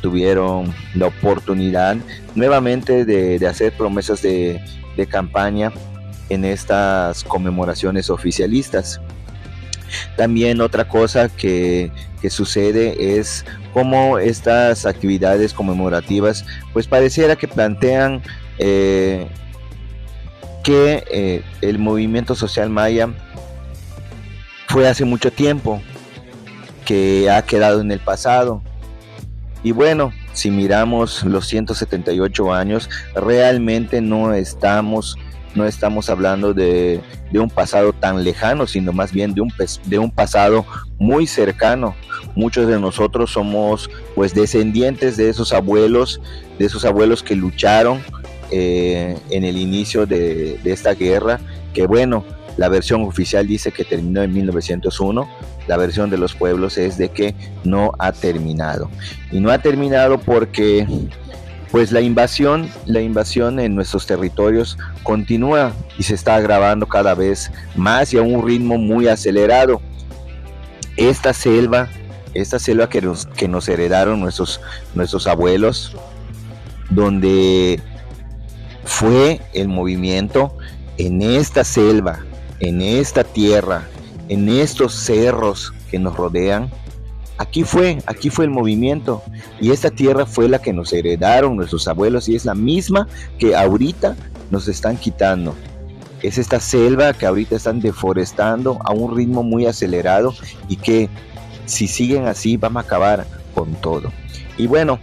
tuvieron la oportunidad nuevamente de hacer promesas de campaña en estas conmemoraciones oficialistas. También otra cosa que sucede es cómo estas actividades conmemorativas pues pareciera que plantean que el movimiento social maya fue hace mucho tiempo, que ha quedado en el pasado. Y bueno, si miramos los 178 años, realmente no estamos hablando de un pasado tan lejano, sino más bien de un pasado muy cercano. Muchos de nosotros somos pues descendientes de esos abuelos que lucharon en el inicio de esta guerra, que bueno, la versión oficial dice que terminó en 1901, la versión de los pueblos es de que no ha terminado. Y no ha terminado porque pues la invasión en nuestros territorios continúa y se está agravando cada vez más y a un ritmo muy acelerado. Esta selva que nos heredaron nuestros abuelos, donde fue el movimiento en esta selva, en esta tierra, en estos cerros que nos rodean, aquí fue el movimiento, y esta tierra fue la que nos heredaron nuestros abuelos y es la misma que ahorita nos están quitando. Es esta selva que ahorita están deforestando a un ritmo muy acelerado y que si siguen así vamos a acabar con todo. Y bueno,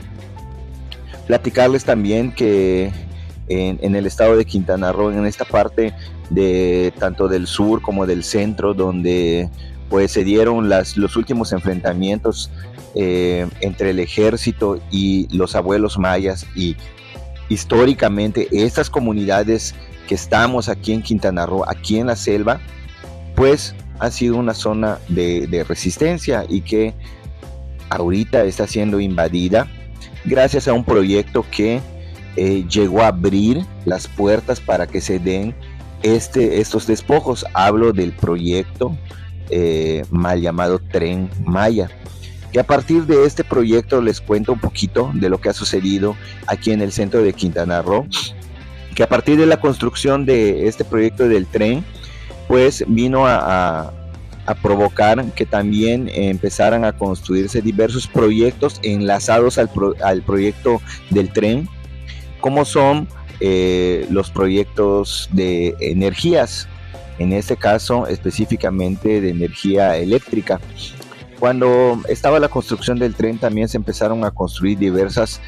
platicarles también que en el estado de Quintana Roo, en esta parte de tanto del sur como del centro, donde pues se dieron los últimos enfrentamientos entre el ejército y los abuelos mayas, y históricamente estas comunidades que estamos aquí en Quintana Roo, aquí en la selva, pues ha sido una zona de resistencia y que ahorita está siendo invadida gracias a un proyecto que llegó a abrir las puertas para que se den estos despojos. Hablo del proyecto mal llamado Tren Maya, que a partir de este proyecto les cuento un poquito de lo que ha sucedido aquí en el centro de Quintana Roo, que a partir de la construcción de este proyecto del tren, pues vino a provocar que también empezaran a construirse diversos proyectos enlazados al proyecto del tren, como son los proyectos de energías, en este caso específicamente de energía eléctrica. Cuando estaba la construcción del tren también se empezaron a construir diversas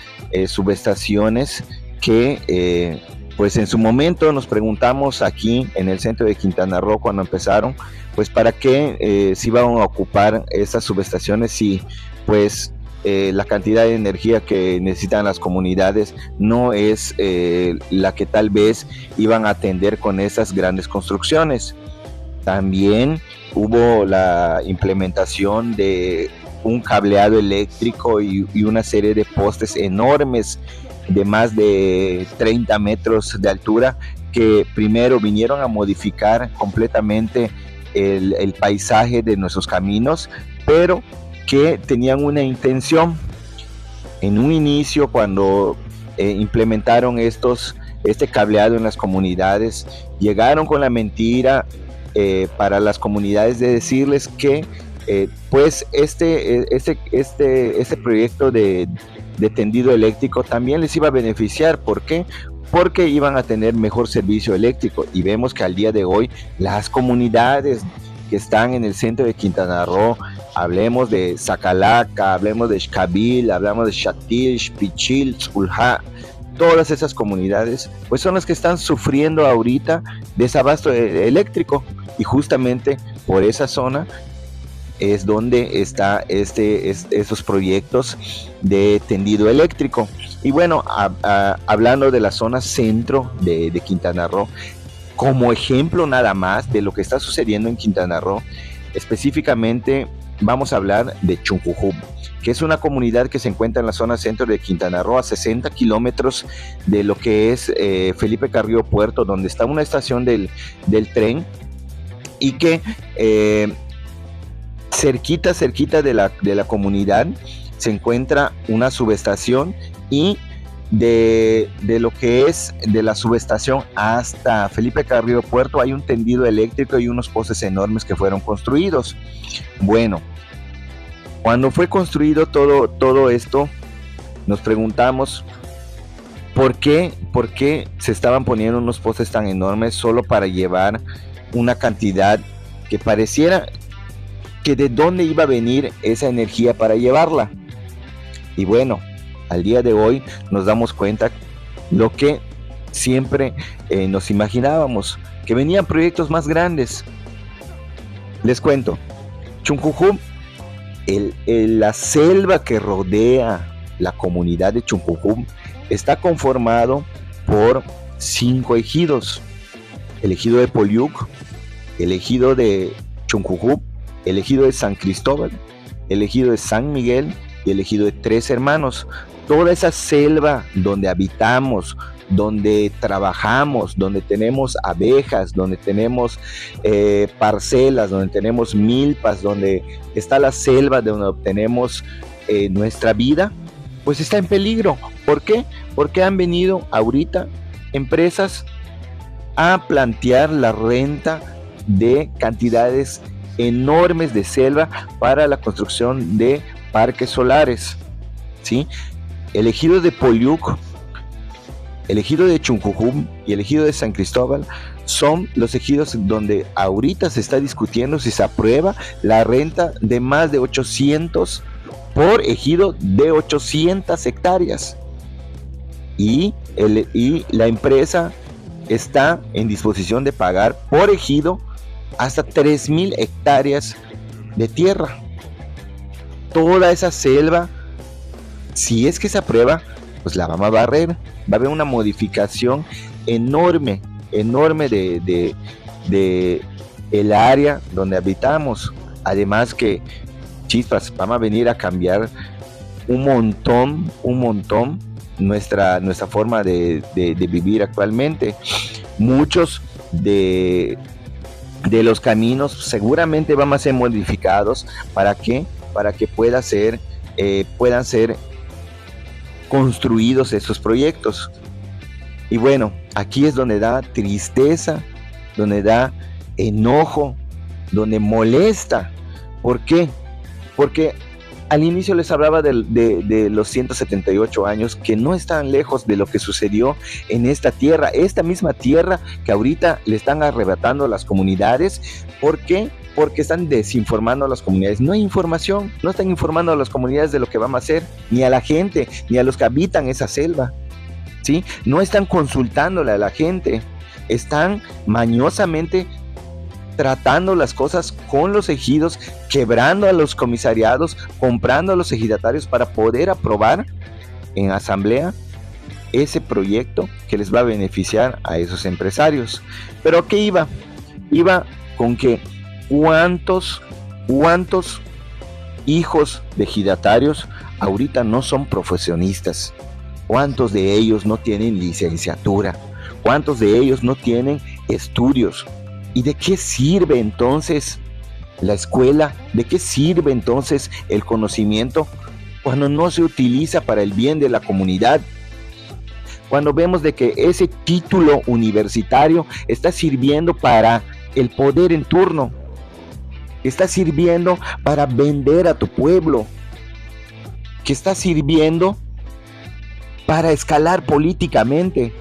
subestaciones que pues en su momento nos preguntamos aquí en el centro de Quintana Roo cuando empezaron, pues para qué se iban a ocupar estas subestaciones si pues la cantidad de energía que necesitan las comunidades no es la que tal vez iban a atender con esas grandes construcciones. También hubo la implementación de un cableado eléctrico y una serie de postes enormes de más de 30 metros de altura que primero vinieron a modificar completamente el paisaje de nuestros caminos, pero que tenían una intención. En un inicio, cuando implementaron este cableado en las comunidades, llegaron con la mentira para las comunidades de decirles que pues este proyecto de tendido eléctrico también les iba a beneficiar. ¿Por qué? Porque iban a tener mejor servicio eléctrico, y vemos que al día de hoy las comunidades que están en el centro de Quintana Roo, hablemos de Zacalaca, hablemos de Xcabil, hablamos de Chatil, Pichil, Tzulha, todas esas comunidades pues son las que están sufriendo ahorita desabasto eléctrico, y justamente por esa zona es donde está esos proyectos de tendido eléctrico. Y bueno, hablando de la zona centro de Quintana Roo, como ejemplo nada más de lo que está sucediendo en Quintana Roo, específicamente vamos a hablar de Chunjujub, que es una comunidad que se encuentra en la zona centro de Quintana Roo, a 60 kilómetros de lo que es Felipe Carrillo Puerto, donde está una estación del tren, y que cerquita de la comunidad se encuentra una subestación, y de lo que es de la subestación hasta Felipe Carrillo Puerto hay un tendido eléctrico y unos postes enormes que fueron construidos. Bueno, cuando fue construido todo esto, nos preguntamos ¿por qué se estaban poniendo unos postes tan enormes solo para llevar una cantidad que pareciera que de dónde iba a venir esa energía para llevarla? Y bueno, al día de hoy nos damos cuenta lo que siempre nos imaginábamos, que venían proyectos más grandes. Les cuento, Chunjujub, la selva que rodea la comunidad de Chunjujub está conformado por 5 ejidos: el ejido de Poliuc, el ejido de Chunjujub, el ejido de San Cristóbal, el ejido de San Miguel y el ejido de Tres Hermanos. Toda esa selva donde habitamos, donde trabajamos, donde tenemos abejas, donde tenemos parcelas, donde tenemos milpas, donde está la selva donde obtenemos nuestra vida, pues está en peligro. ¿Por qué? Porque han venido ahorita empresas a plantear la renta de cantidades enormes de selva para la construcción de parques solares, ¿sí? El ejido de Poliuc, el ejido de Chunjujub y el ejido de San Cristóbal son los ejidos donde ahorita se está discutiendo si se aprueba la renta de más de 800 por ejido de 800 hectáreas. Y la empresa está en disposición de pagar por ejido hasta 3,000 hectáreas de tierra. Toda esa selva, si es que se aprueba, pues la vamos a barrer. Va a haber una modificación enorme de el área donde habitamos. Además que, chispas, vamos a venir a cambiar un montón nuestra forma de vivir actualmente. Muchos de los caminos seguramente van a ser modificados. ¿Para qué? Para que puedan ser construidos estos proyectos. Y bueno, aquí es donde da tristeza, donde da enojo, donde molesta. ¿Por qué? Porque al inicio les hablaba de los 178 años que no están lejos de lo que sucedió en esta tierra, esta misma tierra que ahorita le están arrebatando a las comunidades. ¿Por qué? Porque están desinformando a las comunidades. No hay información, no están informando a las comunidades de lo que vamos a hacer, ni a la gente, ni a los que habitan esa selva. ¿sí? No están consultándole a la gente, están mañosamente tratando las cosas con los ejidos, quebrando a los comisariados, comprando a los ejidatarios para poder aprobar en asamblea ese proyecto que les va a beneficiar a esos empresarios. ¿Pero a qué iba? Iba con que cuántos hijos de ejidatarios ahorita no son profesionistas, cuántos de ellos no tienen licenciatura, cuántos de ellos no tienen estudios. ¿Y de qué sirve entonces la escuela? ¿De qué sirve entonces el conocimiento cuando no se utiliza para el bien de la comunidad? Cuando vemos de que ese título universitario está sirviendo para el poder en turno, está sirviendo para vender a tu pueblo, que está sirviendo para escalar políticamente,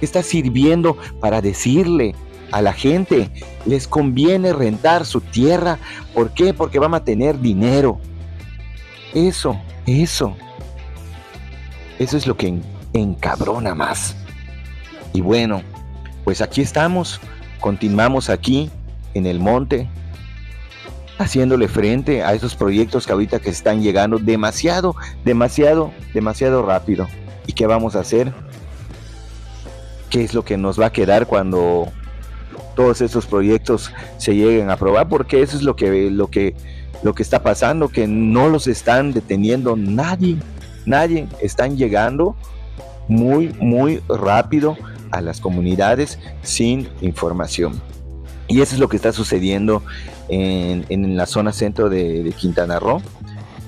que está sirviendo para decirle a la gente, les conviene rentar su tierra. ¿Por qué? Porque van a tener dinero. Eso es lo que encabrona más. Y bueno, pues aquí estamos, continuamos aquí en el monte, haciéndole frente a esos proyectos que ahorita que están llegando demasiado rápido. ¿Y qué vamos a hacer? ¿Qué es lo que nos va a quedar cuando todos estos proyectos se lleguen a aprobar? Porque eso es lo que está pasando, que no los están deteniendo nadie, están llegando muy rápido a las comunidades sin información. Y eso es lo que está sucediendo en la zona centro de Quintana Roo.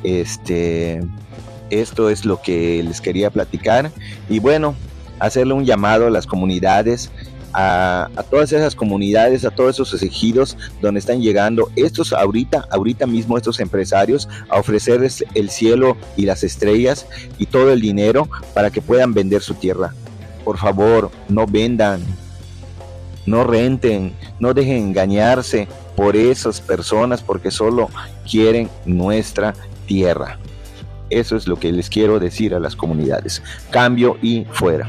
Esto es lo que les quería platicar. Y bueno, hacerle un llamado a las comunidades, a todas esas comunidades, a todos esos ejidos donde están llegando estos ahorita mismo estos empresarios, a ofrecerles el cielo y las estrellas y todo el dinero para que puedan vender su tierra. Por favor, no vendan, no renten, no dejen engañarse por esas personas porque solo quieren nuestra tierra. Eso es lo que les quiero decir a las comunidades. Cambio y fuera.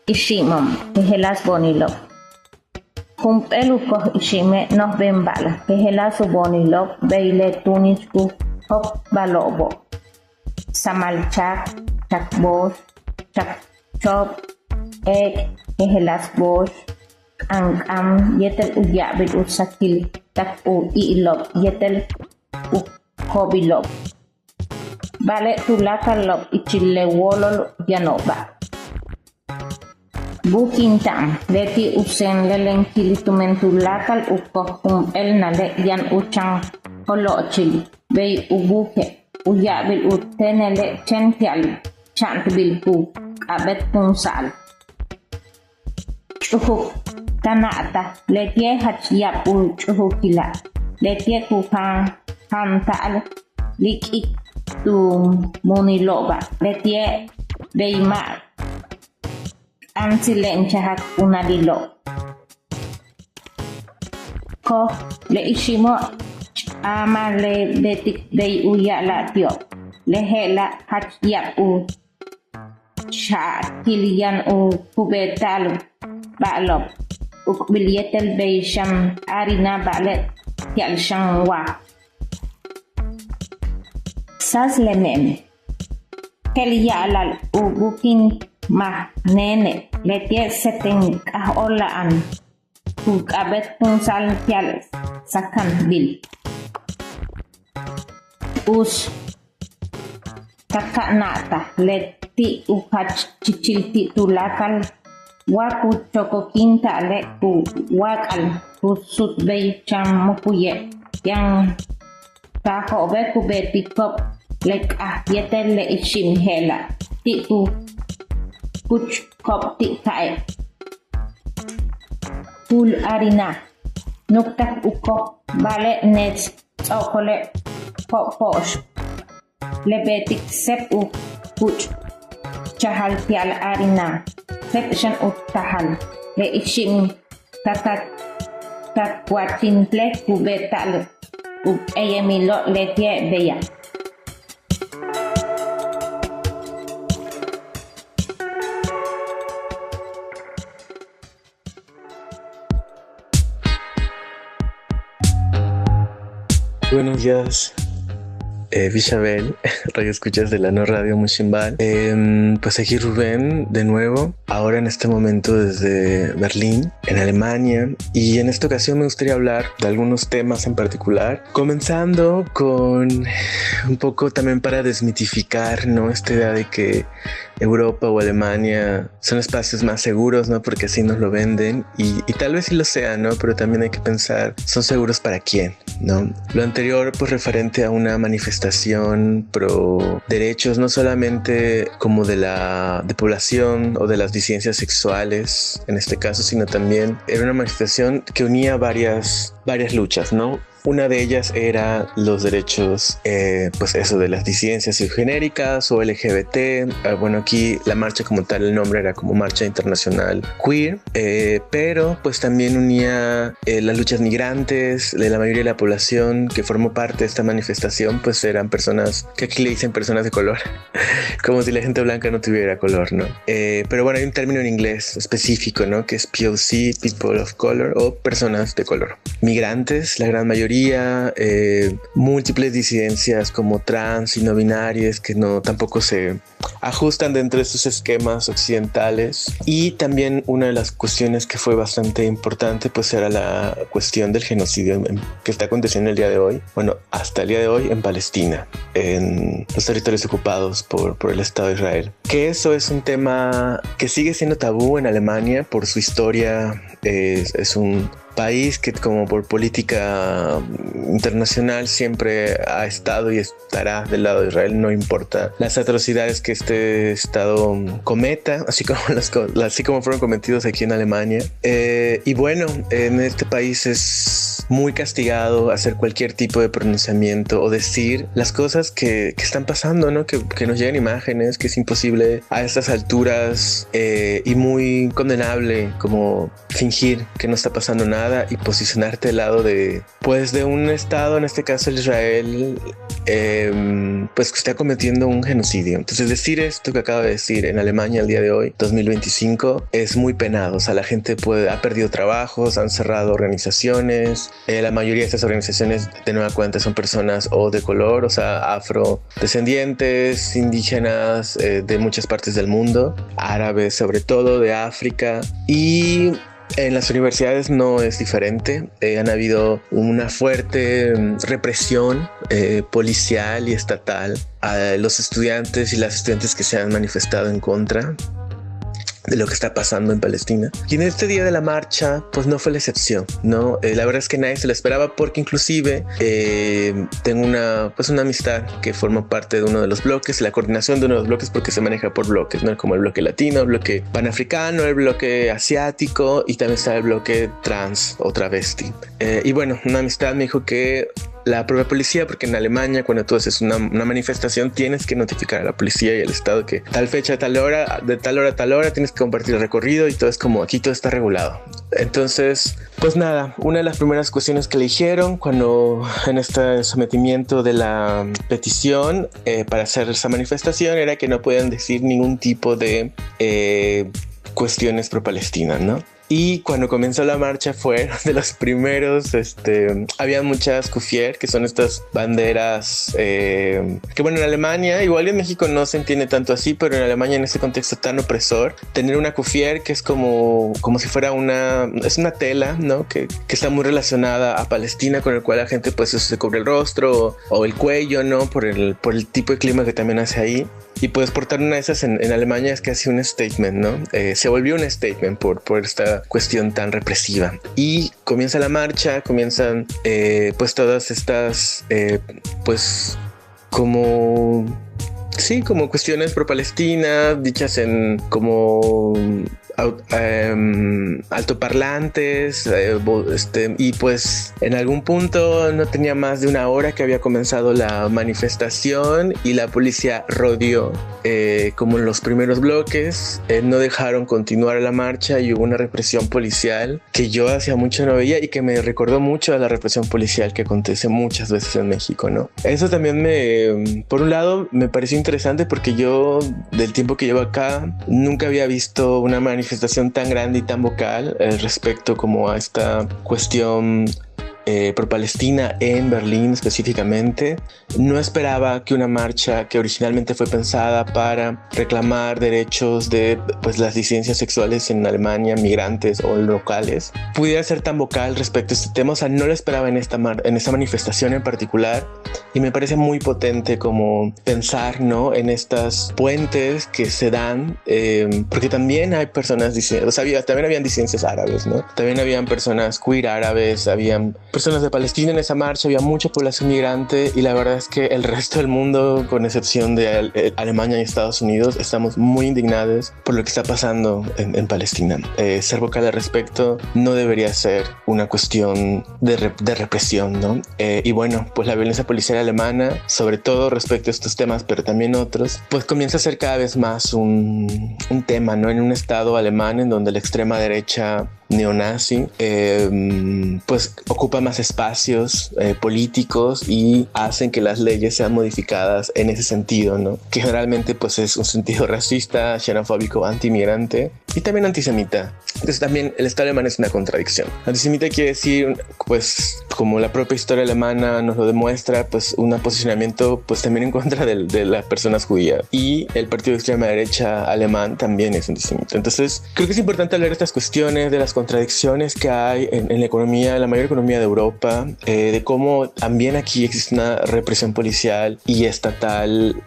Ishimom, Helas Bonilo. Kumpeluko Ishime nos bembala, Helas Bonilo, Beile Tunisku, Hop Balobo. Samalchak, Chakbosh, Chakchop, Helas Bosh, Angam, Yetel Uyabit Usakil, Tak U Ilop, Yetel U Hobilop. Vale Tulakalop, Ichile Wolol Yanoba. Bukintam, leti usen lelen kilitumen tulakal ukohum el nale yan uchang holochil, bay ubuke, uyabil utenele chential, chantbil bu, abet punsal. Chuhuk, tanata, letie hachiyap chuhukila, letie kupang hantal, likik tu muniloba, letie beimar. Ansilen chahak unadilo. Ko le ishimo ama le betik dei uya la tio. Le hela hachyak u cha kilian u kubetal balop. Uk bilyetel bei sham arina balet yal shangwa. Sas le meme. Kelia alal u bukin ma nene letie seteng aholaan uk abet punsal tial sakan bil us kakak nata leti ukach cicilti tulakal waku coko kinta le ku wakal kusut bay cham mukuye yang tako be ku beti kop lek yetel le ishim hela ti ku Kuch kop tik kai. Pul arina. Nuktak uko bale net okole pop posh. Lebetik sep u kuch chahal tial arina. Fet shan u tahal. Le ishim kakat tacuachintle cubetal eyemilo letie bella. Buenos días, Bishabel, radio escuchas de la No Radio Mushimbal. Pues aquí Rubén de nuevo, ahora en este momento desde Berlín, en Alemania, y en esta ocasión me gustaría hablar de algunos temas en particular, comenzando con un poco también para desmitificar, ¿no?, esta idea de que Europa o Alemania son espacios más seguros, ¿no?, porque así nos lo venden, y tal vez sí lo sean, ¿no?, pero también hay que pensar, ¿son seguros para quién?, ¿no? Lo anterior, pues referente a una manifestación pro derechos, no solamente como de población o de las disidencias sexuales, en este caso, sino también era una manifestación que unía varias luchas, ¿no? Una de ellas era los derechos, pues eso, de las disidencias genéricas o LGBT. Bueno, aquí la marcha como tal, el nombre era como Marcha Internacional Queer, pero pues también unía las luchas migrantes. De la mayoría de la población que formó parte de esta manifestación, pues eran personas, que aquí le dicen personas de color, como si la gente blanca no tuviera color, ¿no? Pero bueno, hay un término en inglés específico, ¿no?, que es POC, People of Color, o personas de color. Migrantes, la gran mayoría, múltiples disidencias como trans y no binarias que tampoco se ajustan dentro de estos esquemas occidentales. Y también una de las cuestiones que fue bastante importante pues era la cuestión del genocidio que está aconteciendo el día de hoy, bueno, hasta el día de hoy en Palestina, en los territorios ocupados por el Estado de Israel. Que eso es un tema que sigue siendo tabú en Alemania por su historia. Es un país que, como por política internacional, siempre ha estado y estará del lado de Israel, no importa las atrocidades que este estado cometa, así como fueron cometidos aquí en Alemania. Y bueno, en este país es muy castigado hacer cualquier tipo de pronunciamiento o decir las cosas que están pasando, ¿no? Que nos llegan imágenes, que es imposible a estas alturas, y muy condenable como fingir que no está pasando nada y posicionarte al lado de un estado, en este caso el Israel, pues que está cometiendo un genocidio. Entonces decir esto que acabo de decir en Alemania el día de hoy, 2025, es muy penado. O sea, la gente ha perdido trabajos, han cerrado organizaciones. La mayoría de estas organizaciones, de nueva cuenta, son personas o de color, o sea, afrodescendientes, indígenas, de muchas partes del mundo, árabes sobre todo, de África. Y en las universidades no es diferente. Han habido una fuerte represión policial y estatal a los estudiantes y las estudiantes que se han manifestado en contra de lo que está pasando en Palestina. Y en este día de la marcha, pues no fue la excepción, ¿no? La verdad es que nadie se lo esperaba, porque inclusive tengo una amistad que forma parte de uno de los bloques, la coordinación de uno de los bloques, porque se maneja por bloques, ¿no? Como el bloque latino, el bloque panafricano, el bloque asiático, y también está el bloque trans o travesti. Y bueno, una amistad me dijo que la propia policía, porque en Alemania cuando tú haces una manifestación tienes que notificar a la policía y al Estado que tal fecha, tal hora, de tal hora a tal hora tienes que compartir el recorrido, y todo es como aquí todo está regulado. Entonces, pues nada, una de las primeras cuestiones que le dijeron cuando en este sometimiento de la petición para hacer esa manifestación era que no podían decir ningún tipo de cuestiones pro Palestina, ¿no? Y cuando comenzó la marcha fue de los primeros, había muchas kufier, que son estas banderas, que bueno, en Alemania, igual en México no se entiende tanto así, pero en Alemania, en este contexto tan opresor, tener una kufier que es como si fuera es una tela, ¿no? Que está muy relacionada a Palestina, con el cual la gente pues se cubre el rostro o el cuello, ¿no? Por el tipo de clima que también hace ahí. Y puedes portar una de esas en Alemania es casi un statement, ¿no? Se volvió un statement por esta cuestión tan represiva. Y comienza la marcha, comienzan pues todas estas pues como cuestiones pro Palestina, dichas en como altoparlantes, y pues en algún punto no tenía más de una hora que había comenzado la manifestación y la policía rodeó como en los primeros bloques, no dejaron continuar la marcha y hubo una represión policial que yo hacía mucho no veía y que me recordó mucho a la represión policial que acontece muchas veces en México, ¿no? Eso también por un lado me pareció interesante porque yo del tiempo que llevo acá nunca había visto una manifestación tan grande y tan vocal respecto como a esta cuestión pro Palestina en Berlín específicamente. No esperaba que una marcha que originalmente fue pensada para reclamar derechos de pues, las disidencias sexuales en Alemania, migrantes o locales, pudiera ser tan vocal respecto a este tema. O sea, no lo esperaba en esta manifestación en particular, y me parece muy potente como pensar, ¿no?, en estas puentes que se dan, porque también hay personas o sea, también habían disidencias árabes, ¿no? También habían personas queer árabes, habían personas de Palestina en esa marcha, había mucha población migrante, y la verdad es que el resto del mundo, con excepción de Alemania y Estados Unidos, estamos muy indignados por lo que está pasando en Palestina. Ser vocal al respecto no debería ser una cuestión de represión, ¿no? Y bueno, pues la violencia policial alemana, sobre todo respecto a estos temas, pero también otros, pues comienza a ser cada vez más un tema, ¿no? En un estado alemán en donde la extrema derecha neonazi pues ocupa más espacios políticos y hacen que las leyes sean modificadas en ese sentido, ¿no? Que generalmente pues es un sentido racista, xenofóbico, antimigrante y también antisemita. Entonces también el Estado alemán es una contradicción. Antisemita quiere decir, pues como la propia historia alemana nos lo demuestra, pues un posicionamiento pues también en contra de las personas judías, y el partido de extrema derecha alemán también es antisemita. Entonces creo que es importante hablar de estas cuestiones, de las contradicciones que hay en la economía, la mayor economía de Europa, de cómo también aquí existe una represión policial y estatal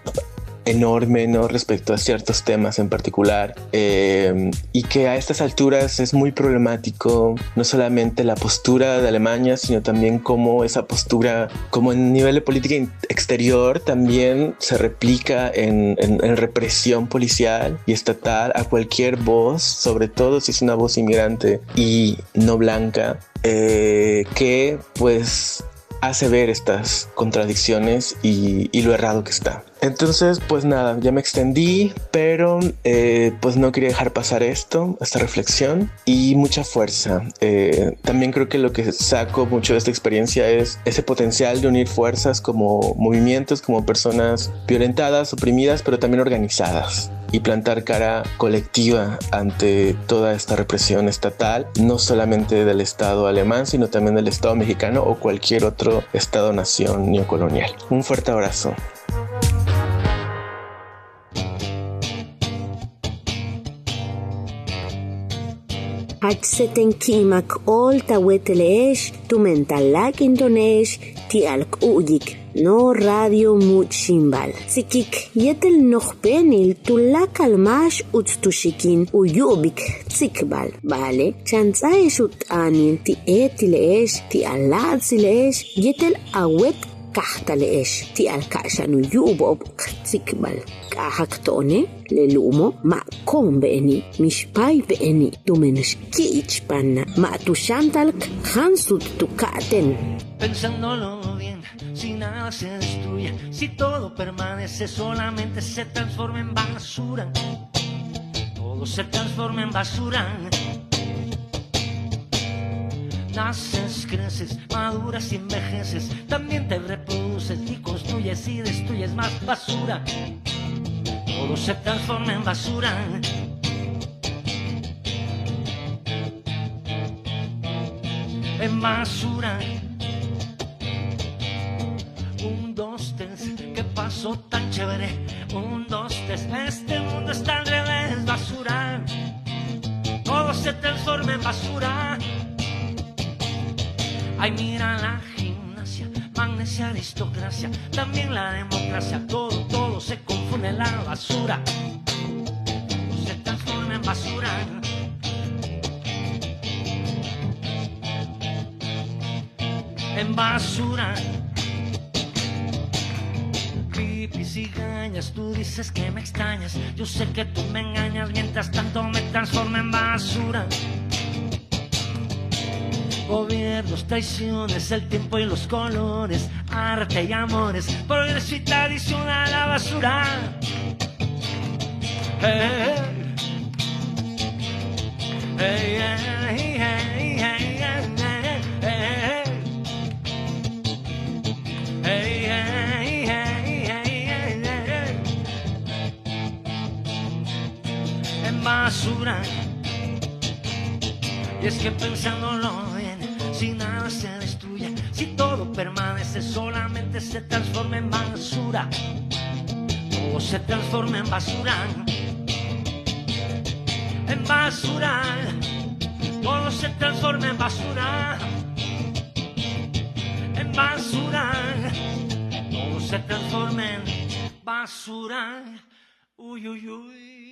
enorme, ¿no?, respecto a ciertos temas en particular, y que a estas alturas es muy problemático no solamente la postura de Alemania, sino también cómo esa postura, como en nivel de política exterior, también se replica en represión policial y estatal a cualquier voz, sobre todo si es una voz inmigrante y no blanca, que pues hace ver estas contradicciones y lo errado que está. Entonces, pues nada, ya me extendí, pero pues no quería dejar pasar esta reflexión, y mucha fuerza. También creo que lo que saco mucho de esta experiencia es ese potencial de unir fuerzas como movimientos, como personas violentadas, oprimidas, pero también organizadas, y plantar cara colectiva ante toda esta represión estatal, no solamente del Estado alemán, sino también del Estado mexicano o cualquier otro Estado-nación neocolonial. Un fuerte abrazo. Hatseten kimak ol taweteleesh, tu mentalak intonesh, ti alk uyik. No radio muchimbal. Sikik yetel nochbenil tulak almash uttushikin uyubik tsikbal. Vale, chanzaesh utanin ti etileesh, ti aladsileesh, yetel awet kahtaleesh, ti alkashan uyubob tsikbal. Kahaktone lelumo ma kombeni mishpai beni tumenesh kichpanna ma tu shantalk hansut tu katen. Pensándolo bien, si nada se destruye, si todo permanece, solamente se transforma en basura. Todo se transforma en basura. Naces, creces, maduras y envejeces, también te reproduces y construyes y destruyes más basura. Todo se transforma en basura. En basura. 1, 2, 3, ¿qué pasó tan chévere? 1, 2, 3, este mundo está al revés, basura. Todo se transforma en basura. Ay, mira la gimnasia, magnesia, aristocracia, también la democracia, todo se confunde en la basura. Todo se transforma en basura. En basura. Pipis y cizañas, tú dices que me extrañas, yo sé que tú me engañas, mientras tanto me transformo en basura. Gobiernos, traiciones, el tiempo y los colores, arte y amores, progreso y tradición a la basura. Hey, hey, hey, hey, hey, en basura. Y es que pensándolo bien, si nada se destruye, si todo permanece, solamente se transforma en basura. Todo se transforma en basura. En basura. Todo se transforma en basura. En basura. Todo se transforma en basura. Uy, uy, uy.